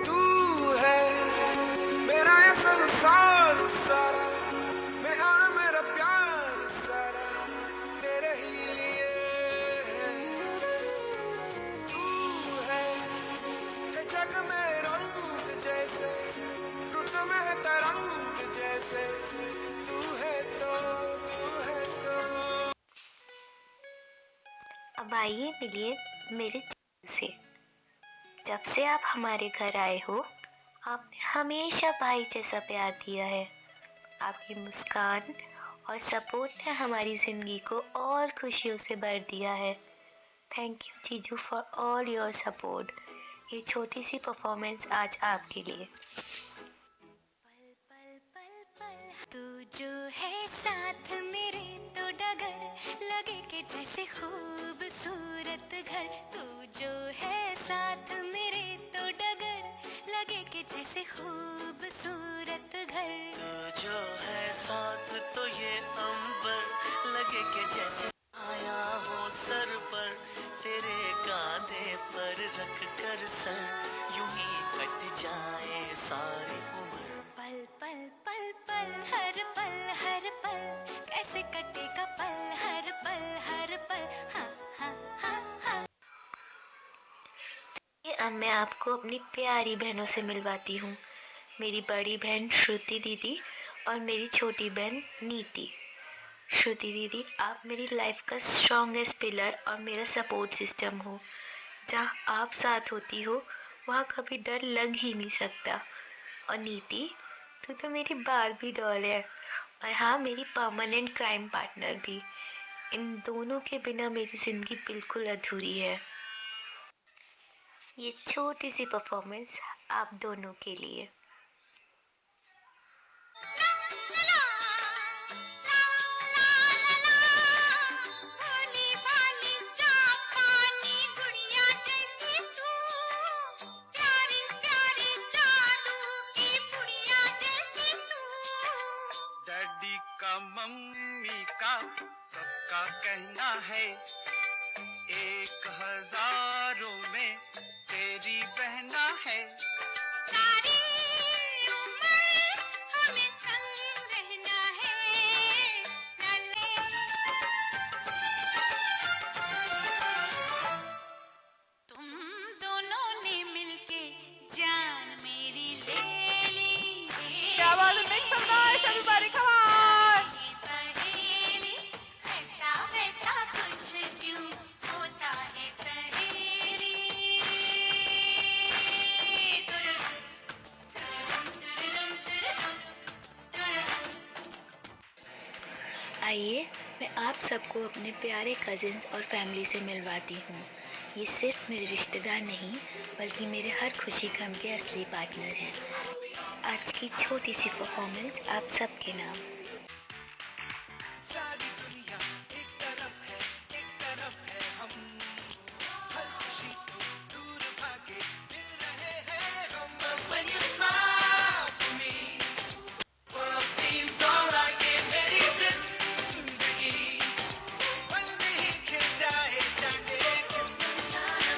तू है मेरा ये संसार सारा, मैं और मेरा प्यार सारा तेरे ही लिए है। तू है ये जग में रंग जैसे, रुत में है तरंग जैसे, तू है तो, तू है तो। अब आइए मिलिए मेरे से। जब से आप हमारे घर आए हो, आपने हमेशा भाई जैसा प्यार दिया है। आपकी मुस्कान और सपोर्ट ने हमारी ज़िंदगी को और खुशियों से भर दिया है। थैंक यू जीजू फॉर ऑल योर सपोर्ट। ये छोटी सी परफॉर्मेंस आज आपके लिए। पल पल पल पल तू जो है साथ मेरे, लगे कि जैसे खूबसूरत घर, तू जो है साथ मेरे तो डगर, लगे कि जैसे खूबसूरत घर, तू जो है साथ तो ये अंबर, लगे कि जैसे आया हो सर पर, तेरे कांधे पर रख कर सर, यूं ही कट जाए सारी उम्र। पल पल पल पल हर पल कैसे कटेगा पल हर पल, हाँ हाँ हाँ हाँ। अब मैं आपको अपनी प्यारी बहनों से मिलवाती हूँ। मेरी बड़ी बहन श्रुति दीदी और मेरी छोटी बहन नीति। श्रुति दीदी, आप मेरी लाइफ का स्ट्रॉन्गेस्ट पिलर और मेरा सपोर्ट सिस्टम हो। जहाँ आप साथ होती हो वहाँ कभी डर लग ही नहीं सकता। और नीति, तू तो मेरी बारबी डॉल है, और हाँ, मेरी परमानेंट क्राइम पार्टनर भी। इन दोनों के बिना मेरी ज़िंदगी बिल्कुल अधूरी है। ये छोटी सी परफॉर्मेंस आप दोनों के लिए। भोली भाली जापानी गुड़िया जैसी तू, प्यारी प्यारी जादू की पुड़िया जैसी तू। डैडी का मम्मी का सबका कहना है, 1000 में तेरी बहना है। सारी उम्र हमें संग रहना है। तुम दोनों ने मिलके जान मेरी ले ली। क्या बात है, make some noise everybody, come on! पहेली ऐसा वैसा कुछ क्यों होता है सहेली। आइए, मैं आप सबको अपने प्यारे कजिन्स और फैमिली से मिलवाती हूँ। ये सिर्फ मेरे रिश्तेदार नहीं, बल्कि मेरे हर खुशी गम के असली पार्टनर हैं। आज की छोटी सी परफॉर्मेंस आप सबके नाम। सारी दुनिया एक तरफ है हम, हर खुशी को दूर भागे मिल रहे हैं हम। When you smile for me, world seems alright in मेरी जिंदगी, पल में ही खिल जाए जाने क्यों, जाने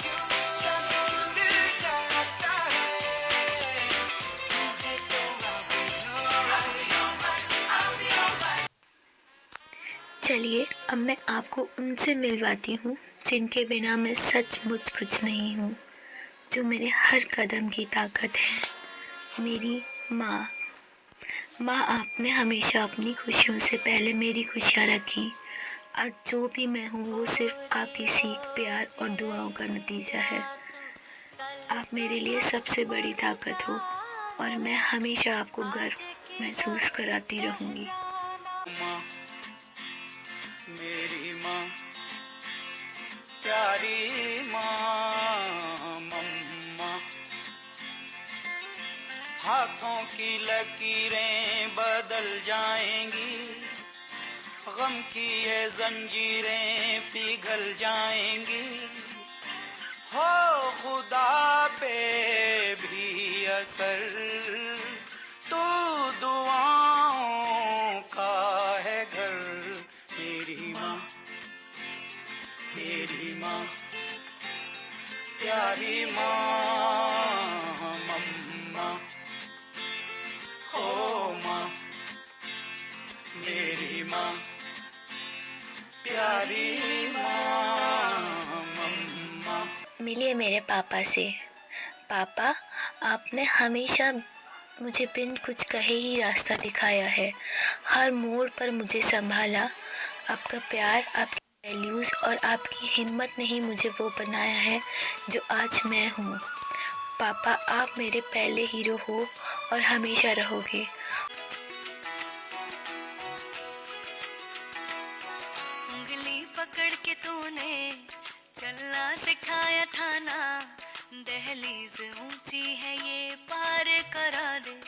क्यों दिल चाहता है, मुझे तो I'll be alright। चलिए, अब मैं आपको उनसे मिलवाती हूँ जिनके बिना मैं सचमुच कुछ नहीं हूँ, जो मेरे हर कदम की ताकत है। मेरी माँ। माँ, आपने हमेशा अपनी खुशियों से पहले मेरी खुशियाँ रखी। आज जो भी मैं हूँ वो सिर्फ आपकी सीख, प्यार और दुआओं का नतीजा है। आप मेरे लिए सबसे बड़ी ताकत हो और मैं हमेशा आपको गर्व महसूस कराती रहूँगी। माँ, मेरी माँ, प्यारी माँ, मम्मा, हाथों की लकीरें बदल जाएंगी, गम की ये जंजीरें पिघल जाएंगी, हो खुदा पे भी असर, तू दुआओं का है घर। मेरी माँ, मेरी माँ, प्यारी माँ, मम्मा, ओ माँ, मेरी माँ, प्यारी माँ, मम्मा। मिलिए मेरे पापा से। पापा, आपने हमेशा मुझे बिन कुछ कहे ही रास्ता दिखाया है। हर मोड़ पर मुझे संभाला। आपका प्यार, आपकी वैल्यूज़ और आपकी हिम्मत ने ही मुझे वो बनाया है जो आज मैं हूँ। पापा, आप मेरे पहले हीरो हो और हमेशा रहोगे। उंगली पकड़ के तूने चलना सिखाया था ना, दहलीज ऊंची है ये पार करा दे।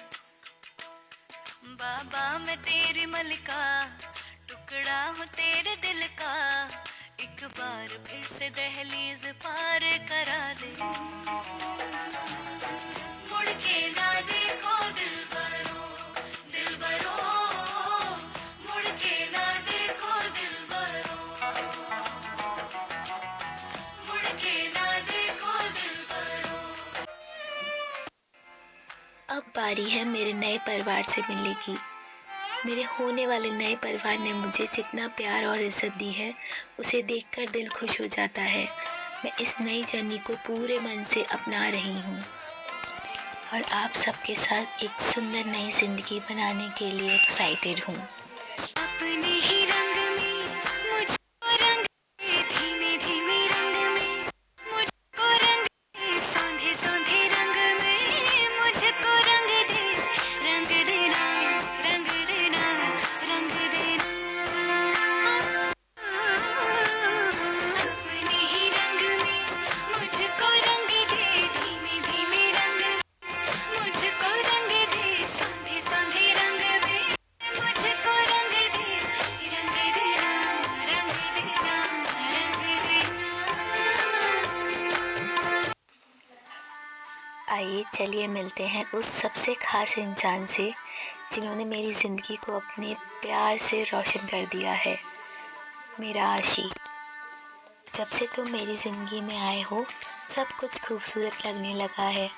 बाबा मैं तेरी मलिका, टुकड़ा हूँ तेरे दिल का, एक बार फिर से दहलीज पार करा दे। मुड़ के ना देखो दिलबरो, दिलबरो, मुड़ के ना देखो दिलबरो, मुड़ के ना देखो दिलबरो। अब बारी है मेरे नए परिवार से मिलने की। मेरे होने वाले नए परिवार ने मुझे जितना प्यार और इज्जत दी है, उसे देखकर दिल खुश हो जाता है। मैं इस नई जर्नी को पूरे मन से अपना रही हूँ और आप सबके साथ एक सुंदर नई जिंदगी बनाने के लिए एक्साइटेड हूँ। अपने ही रंग में मुझको रंग दे, धीमे धीमे रंग में मुझको रंग दे, सौंधे सौंधे रंग में मुझको रंग दे, रंग देना, रंग देना, रंग देना। अपने ही रंग में मुझको रंग दे, धीमे धीमे रंग में मुझको रंग दे, सौंधे सौंधे रंग में मुझको रंग दे, रंग देना, रंग देना, रंग देना। आइए चलिए मिलते हैं उस सबसे खास इंसान से जिन्होंने मेरी ज़िंदगी को अपने प्यार से रोशन कर दिया है, मेरा आशी। जब से तुम मेरी ज़िंदगी में आए हो, सब कुछ खूबसूरत लगने लगा है।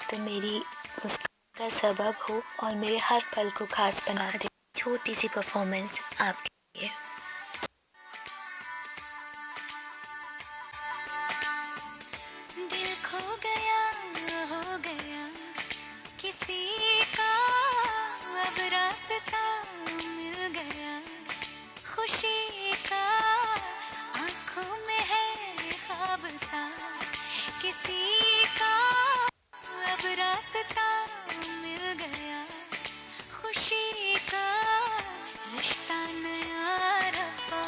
तो मेरी उसका सबब हो और मेरे हर पल को खास बना दे। छोटी सी परफॉर्मेंस आपके लिए। दिल खो गया, हो गया किसी का, अब रास्ता मिल गया खुशी का, आँखों में है ख्वाब सा किसी का, अब रास्ता मिल गया खुशी का, रिश्ता नया रहा,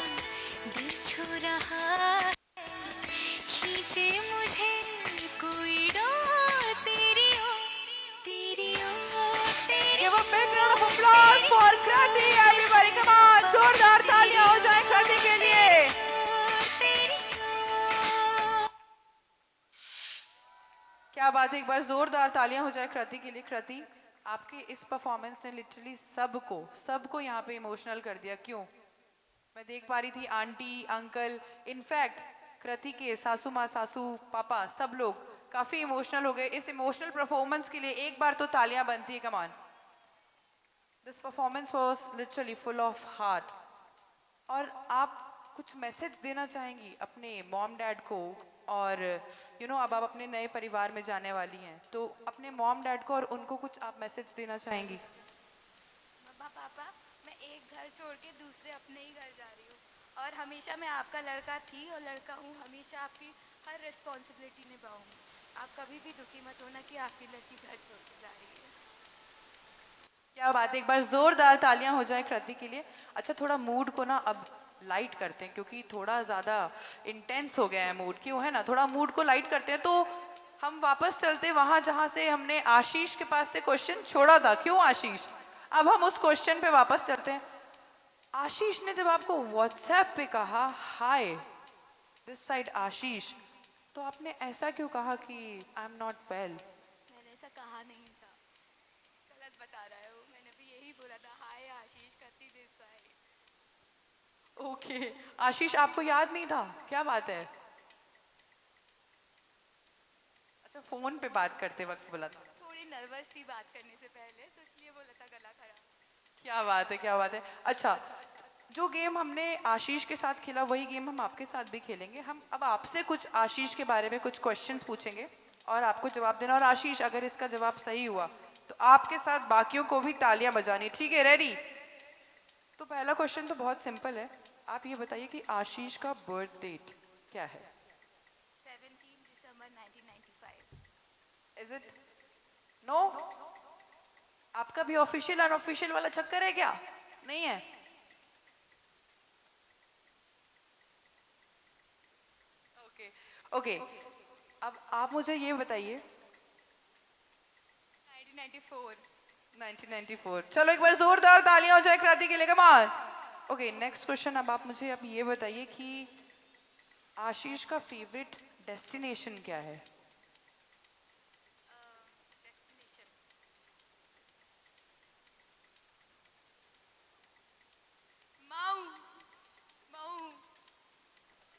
दिल छू रहा है, खींचे मुझे कोई डोर, तेरी ओर, तेरी ओर, तेरी Give a big round of applause for Krati, everybody, come on! जोरदार तालियां हो जाए कृति के लिए। क्या बात है, एक बार जोरदार तालियां हो जाए कृति के लिए। कृति, आपके इस परफॉर्मेंस ने लिटरली सबको यहाँ पे इमोशनल कर दिया। क्यों? मैं देख पा रही थी आंटी, अंकल, इनफैक्ट कृति के सासू माँ, सासू पापा, सब लोग काफी इमोशनल हो गए। इस इमोशनल परफॉर्मेंस के लिए एक बार तो तालियां बनती है। Come on, this performance was literally full of heart. और आप कुछ मैसेज देना चाहेंगी अपने मॉम डैड को, और अब आप अपने नए परिवार में जाने वाली हैं, तो अपने मॉम डैड को और उनको कुछ आप मैसेज देना चाहेंगी? मम्मा पापा, मैं एक घर छोड़ के दूसरे अपने ही घर जा रही हूँ, और हमेशा मैं आपका लड़का थी और लड़का हूँ, हमेशा आपकी हर रिस्पॉन्सिबिलिटी निभाऊंगी। आप कभी भी दुखी मत होना कि आपकी लड़की घर छोड़ के जा रही है। क्या बात है, एक बार जोरदार तालियां हो जाए कृति के लिए। अच्छा, थोड़ा मूड को ना अब लाइट करते हैं, क्योंकि थोड़ा ज़्यादा इंटेंस हो गया है मूड। क्यों है ना, थोड़ा मूड को लाइट करते हैं। तो हम वापस चलते हैं वहाँ जहाँ से हमने आशीष के पास से क्वेश्चन छोड़ा था। क्यों आशीष? अब हम उस क्वेश्चन पे वापस चलते हैं। आशीष ने जब आपको व्हाट्सएप पे कहा हाय दिस साइड आशीष, तो आपने ऐसा क्यों कहा कि आई एम नॉट वेल? मैंने ऐसा कहा नहीं था, गलत बता रहा है वो। मैंने भी यही बोला था, हाय आशीष करती दिस साइड। ओके आशीष, आपको याद नहीं था? क्या बात है। अच्छा, फोन पे बात करते वक्त बोला था? थोड़ी नर्वस थी बात करने से पहले, तो इसलिए बोला था गला खराब। क्या बात है, क्या बात है। अच्छा, जो गेम हमने आशीष के साथ खेला वही गेम हम आपके साथ भी खेलेंगे। हम अब आपसे कुछ आशीष के बारे में कुछ क्वेश्चंस पूछेंगे और आपको जवाब देना। और आशीष, अगर इसका जवाब सही हुआ तो आपके साथ बाकियों को भी तालियां बजानी। ठीक है, रेडी? तो पहला क्वेश्चन तो बहुत सिंपल है। आप ये बताइए कि आशीष का बर्थ डेट क्या है? 17 दिसंबर 1995। Is it? नो? आपका भी ऑफिशियल अनऑफिशियल वाला चक्कर है क्या? नहीं है? ओके ओके, अब आप मुझे ये बताइए। 1994। 1994। चलो एक बार जोरदार तालियां हो जाए कृति के लिए। Come on. Okay, next question. अब आप मुझे अब ये बताइए कि आशीष का फेवरेट डेस्टिनेशन क्या है?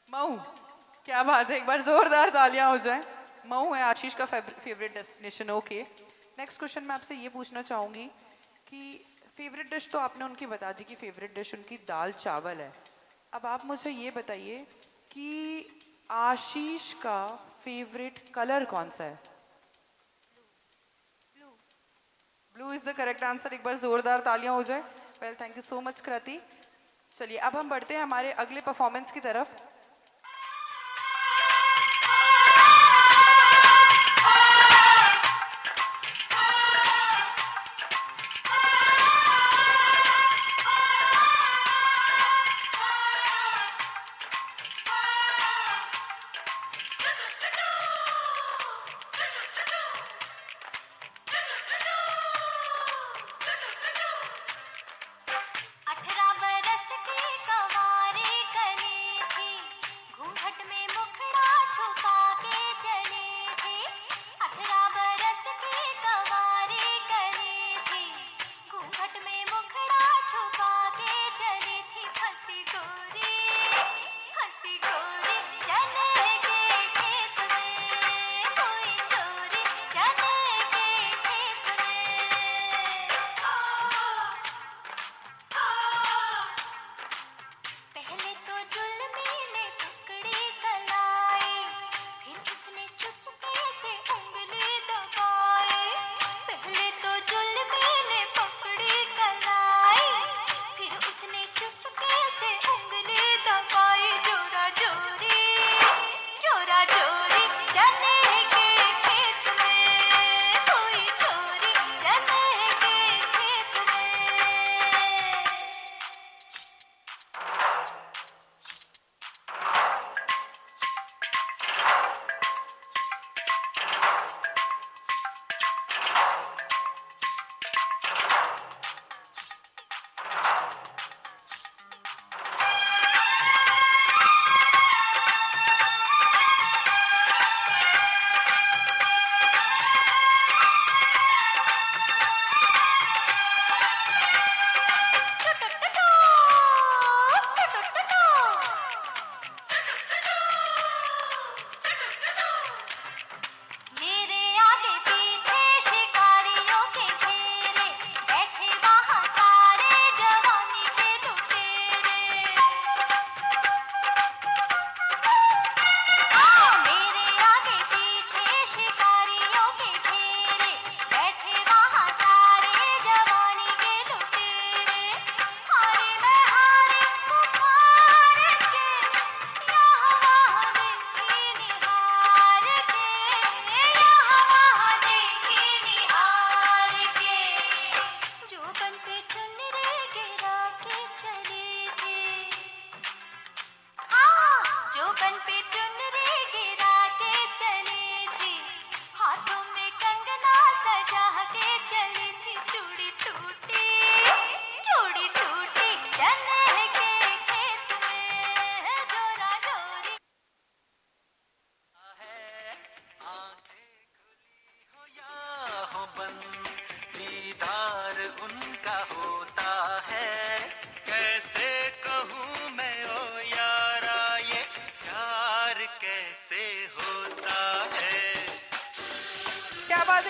मऊ। क्या बात है, एक बार जोरदार तालियां हो जाएं। मऊ है आशीष का favourite destination. Okay, next question मैं आपसे ये पूछना चाहूँगी कि फेवरेट डिश तो आपने उनकी बता दी कि फेवरेट डिश उनकी दाल चावल है। अब आप मुझे ये बताइए कि आशीष का फेवरेट कलर कौन सा है? Blue is the correct answer. एक बार जोरदार तालियां हो जाए। Well, thank you so much Kriti. चलिए अब हम बढ़ते हैं हमारे अगले परफॉर्मेंस की तरफ।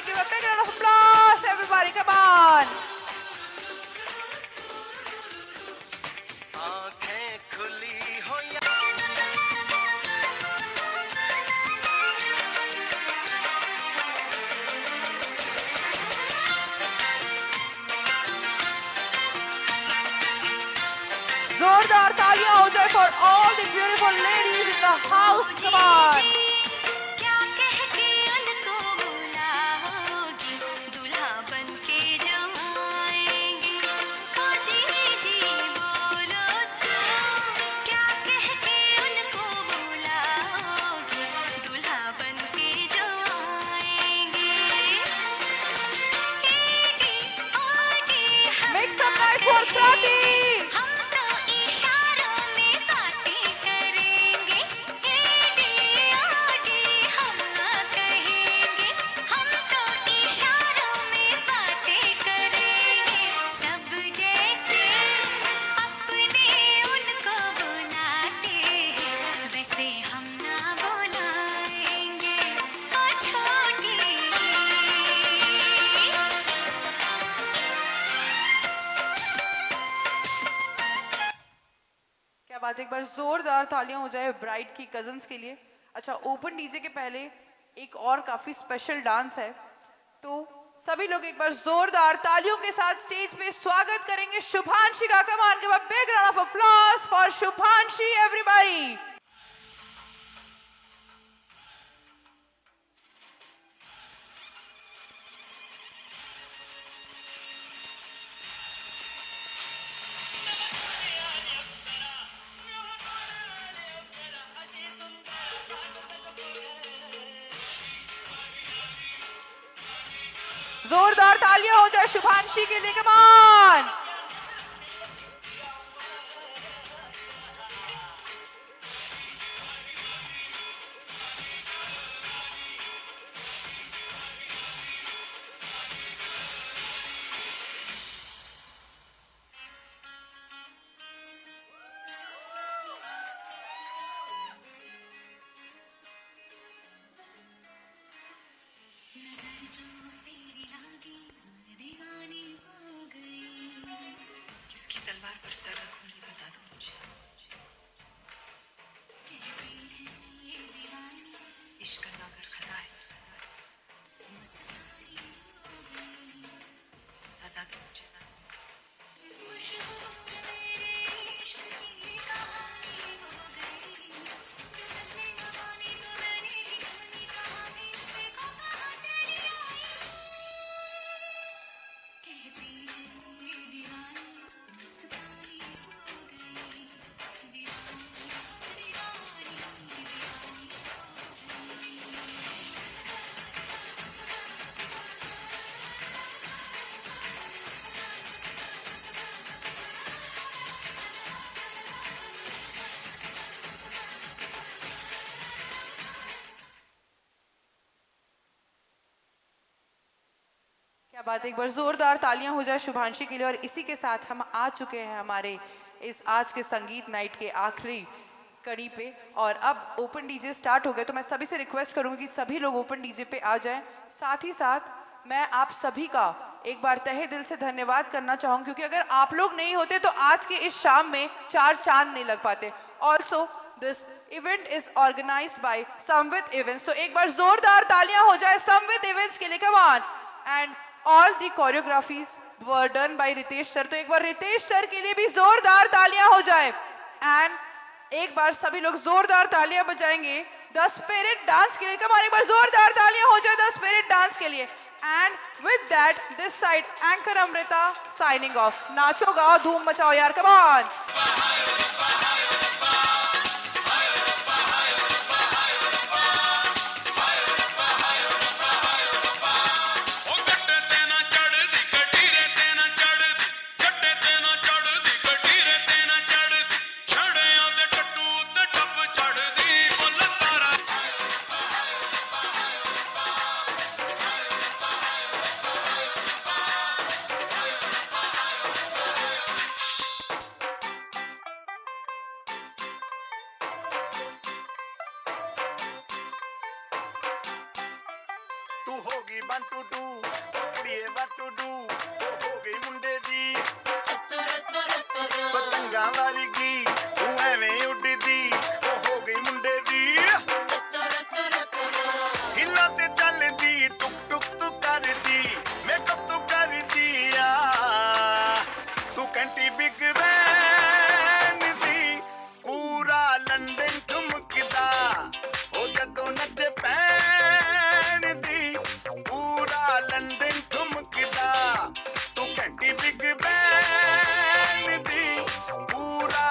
Give a big round of applause, everybody, come on. आँखें खुली हो या जोरदार तालियां हो जाए for all the beautiful ladies in the house, come on. हम तो बात है, एक बार जोरदार तालियां हो जाए ब्राइड की कजन्स के लिए। अच्छा, ओपन डीजे के पहले एक और काफी स्पेशल डांस है, तो सभी लोग एक बार जोरदार तालियों के साथ स्टेज पे स्वागत करेंगे शुभांशी का। कम on, give a big round of applause for Shubhanshi everybody. जोरदार तालियां हो जाए शुभांशी के लिए, कम ऑन। किसकी तलवार पर सर रखूं, बता दो मुझे। इश्क करना अगर खता है, सजा दो मुझे। क्या बात है, एक बार जोरदार तालियां हो जाए शुभांशी के लिए। और इसी के साथ हम आ चुके हैं हमारे इस आज के संगीत नाइट के आखिरी कड़ी पे, और अब ओपन डीजे स्टार्ट हो गए, तो मैं सभी से रिक्वेस्ट करूंगी कि सभी लोग ओपन डीजे पे आ जाएं। साथ ही साथ मैं आप सभी का एक बार तहे दिल से धन्यवाद करना चाहूंगी, क्योंकि अगर आप लोग नहीं होते तो आज के इस शाम में 4 चांद नहीं लग पाते। Also this event is organised by Samvit events, तो एक बार जोरदार तालियां हो जाए समवित इवेंट्स के लिए, come on. And all the choreographies were done by Ritesh sir, तो एक बार रितेश सर के लिए भी जोरदार तालियां हो जाए। एंड एक बार सभी लोग जोरदार तालियां बजाएंगे द स्पिरिट डांस के लिए, कम ऑन, एक बार जोरदार तालियां हो जाए द स्पिरिट डांस के लिए। And with that this side anchor Amrita signing off. नाचो गाओ धूम मचाओ यार, कम ऑन। तू होगी 1 2 2 ओ कुड़िए 1 2 2 ओ हो गई मुंडे दी पतंगा वारगी तू एवें उड़दी ओ हो गई मुंडे दी हिला ते चलदी टुक टुक तू करदी मेकअप तू करदी आ तू कंटी बिग बैन दी पूरा लंदन ठुमकदा ओ जदों नच पैन दी पूरा लंदन ठुमकदा तू कंटी बिग बैन दी पूरा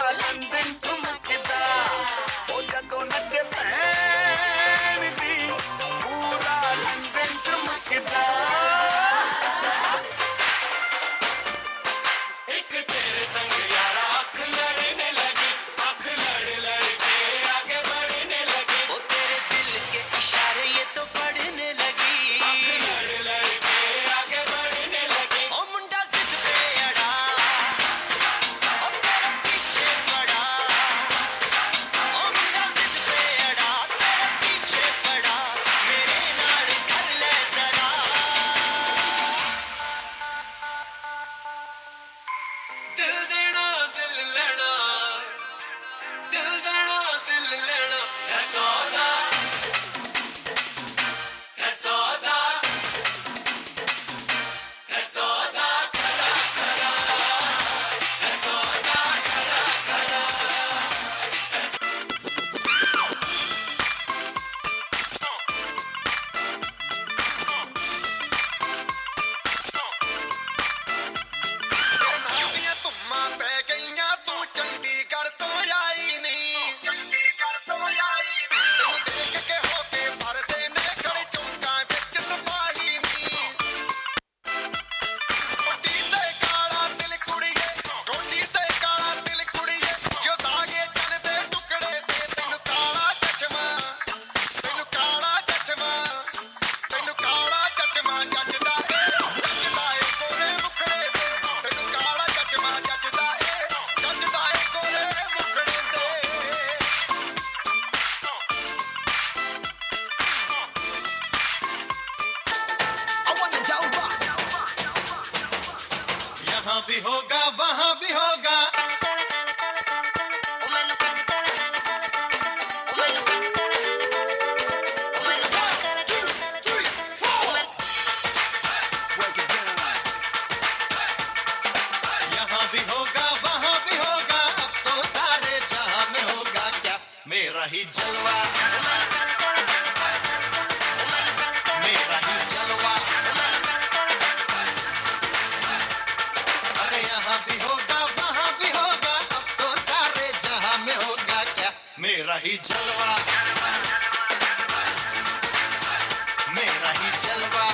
भी होगा वहां भी होगा यहाँ भी होगा वहां भी होगा अब तो सारे जहां में होगा क्या मेरा ही जलवा मेरा ही जलवा अरे यहाँ भी होगा वहां भी होगा अब तो सारे जहां में होगा क्या मेरा ही जलवा मेरा ही जलवा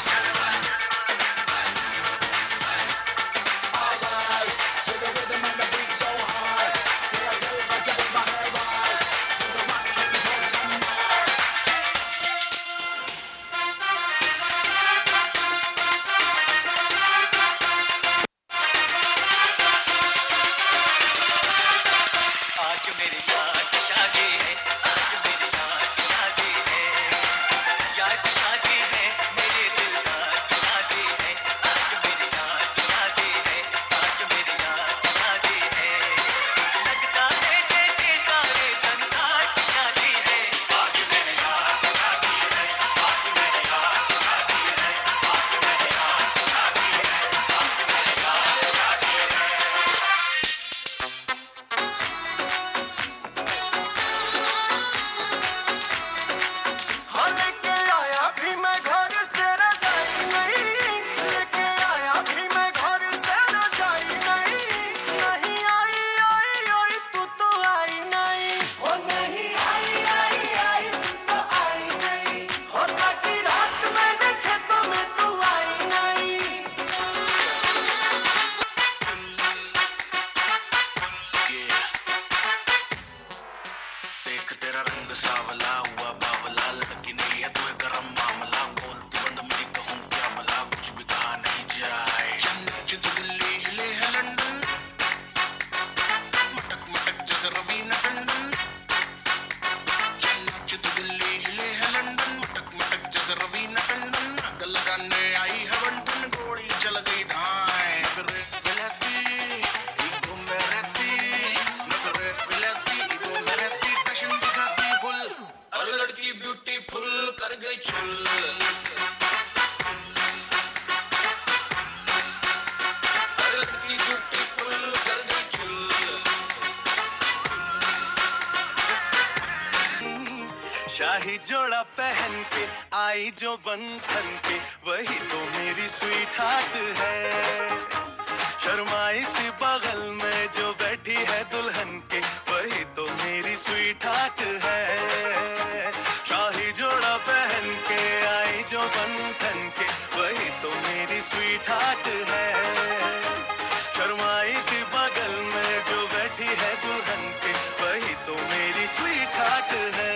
आज मेरी यार की शादी है आज मेरी यार की शादी है यार की शादी है मेरे दिलदार की शादी है आज मेरी यार की शादी है आज मेरी यार की शादी है लगता है जैसे सारे संसार की शादी है आज मेरी यार की शादी है आज मेरी यार की शादी है आज मेरी यार की शादी है आज मेरी यार की शादी है हाँ लेके आया भी मैं घर से रजाई नहीं लेके आया भी मैं घर से रजाई नहीं नहीं आई आई आई तू तो आई नहीं हो नहीं आई आई आई तू तो आई नहीं हो काटी रात मैंने खेतों में तू आई नहीं देख तेरा रंग सावला हुआ बावला लड़की नहीं है तू गरम मामला बोलती बंद मेरी कहूँ क्या भला कुछ भी कहा नहीं जाए चंद दिल्ली हिले है लंदन मटक मटक जैसे रवीना टंडन चंद दिल्ली हिले है लंदन मटक मटक जैसे रवीना टंडन आग लगाने आई है बंटन गोली चल गई धाए नगरे पिलती ईगो में रहती नगरे पिलती ईगो में रहती टशन दिखाती फुल अरे लड़की ब्यूटीफुल कर गई चुल अरे लड़की ब्यूटीफुल कर गई चुल शाही जोड़ा पहन के आई जो बंधन के वही तो मेरी स्वीट हार्ट है शर्माई सी बगल में जो बैठी है दुल्हन के वही तो मेरी स्वीट हार्ट है शाही जोड़ा पहन के आई जो बंधन के वही तो मेरी स्वीट हार्ट है शर्माई सी बगल में जो बैठी है दुल्हन के वही तो मेरी स्वीट हार्ट है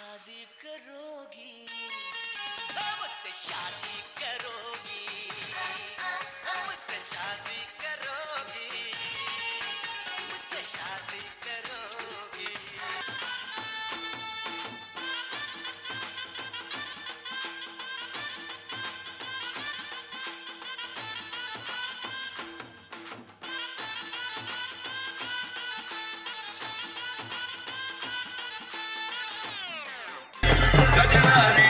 शादी करोगी, मुझसे शादी करोगी, मुझसे शादी करोगी, मुझसे शादी करोगी। गजरा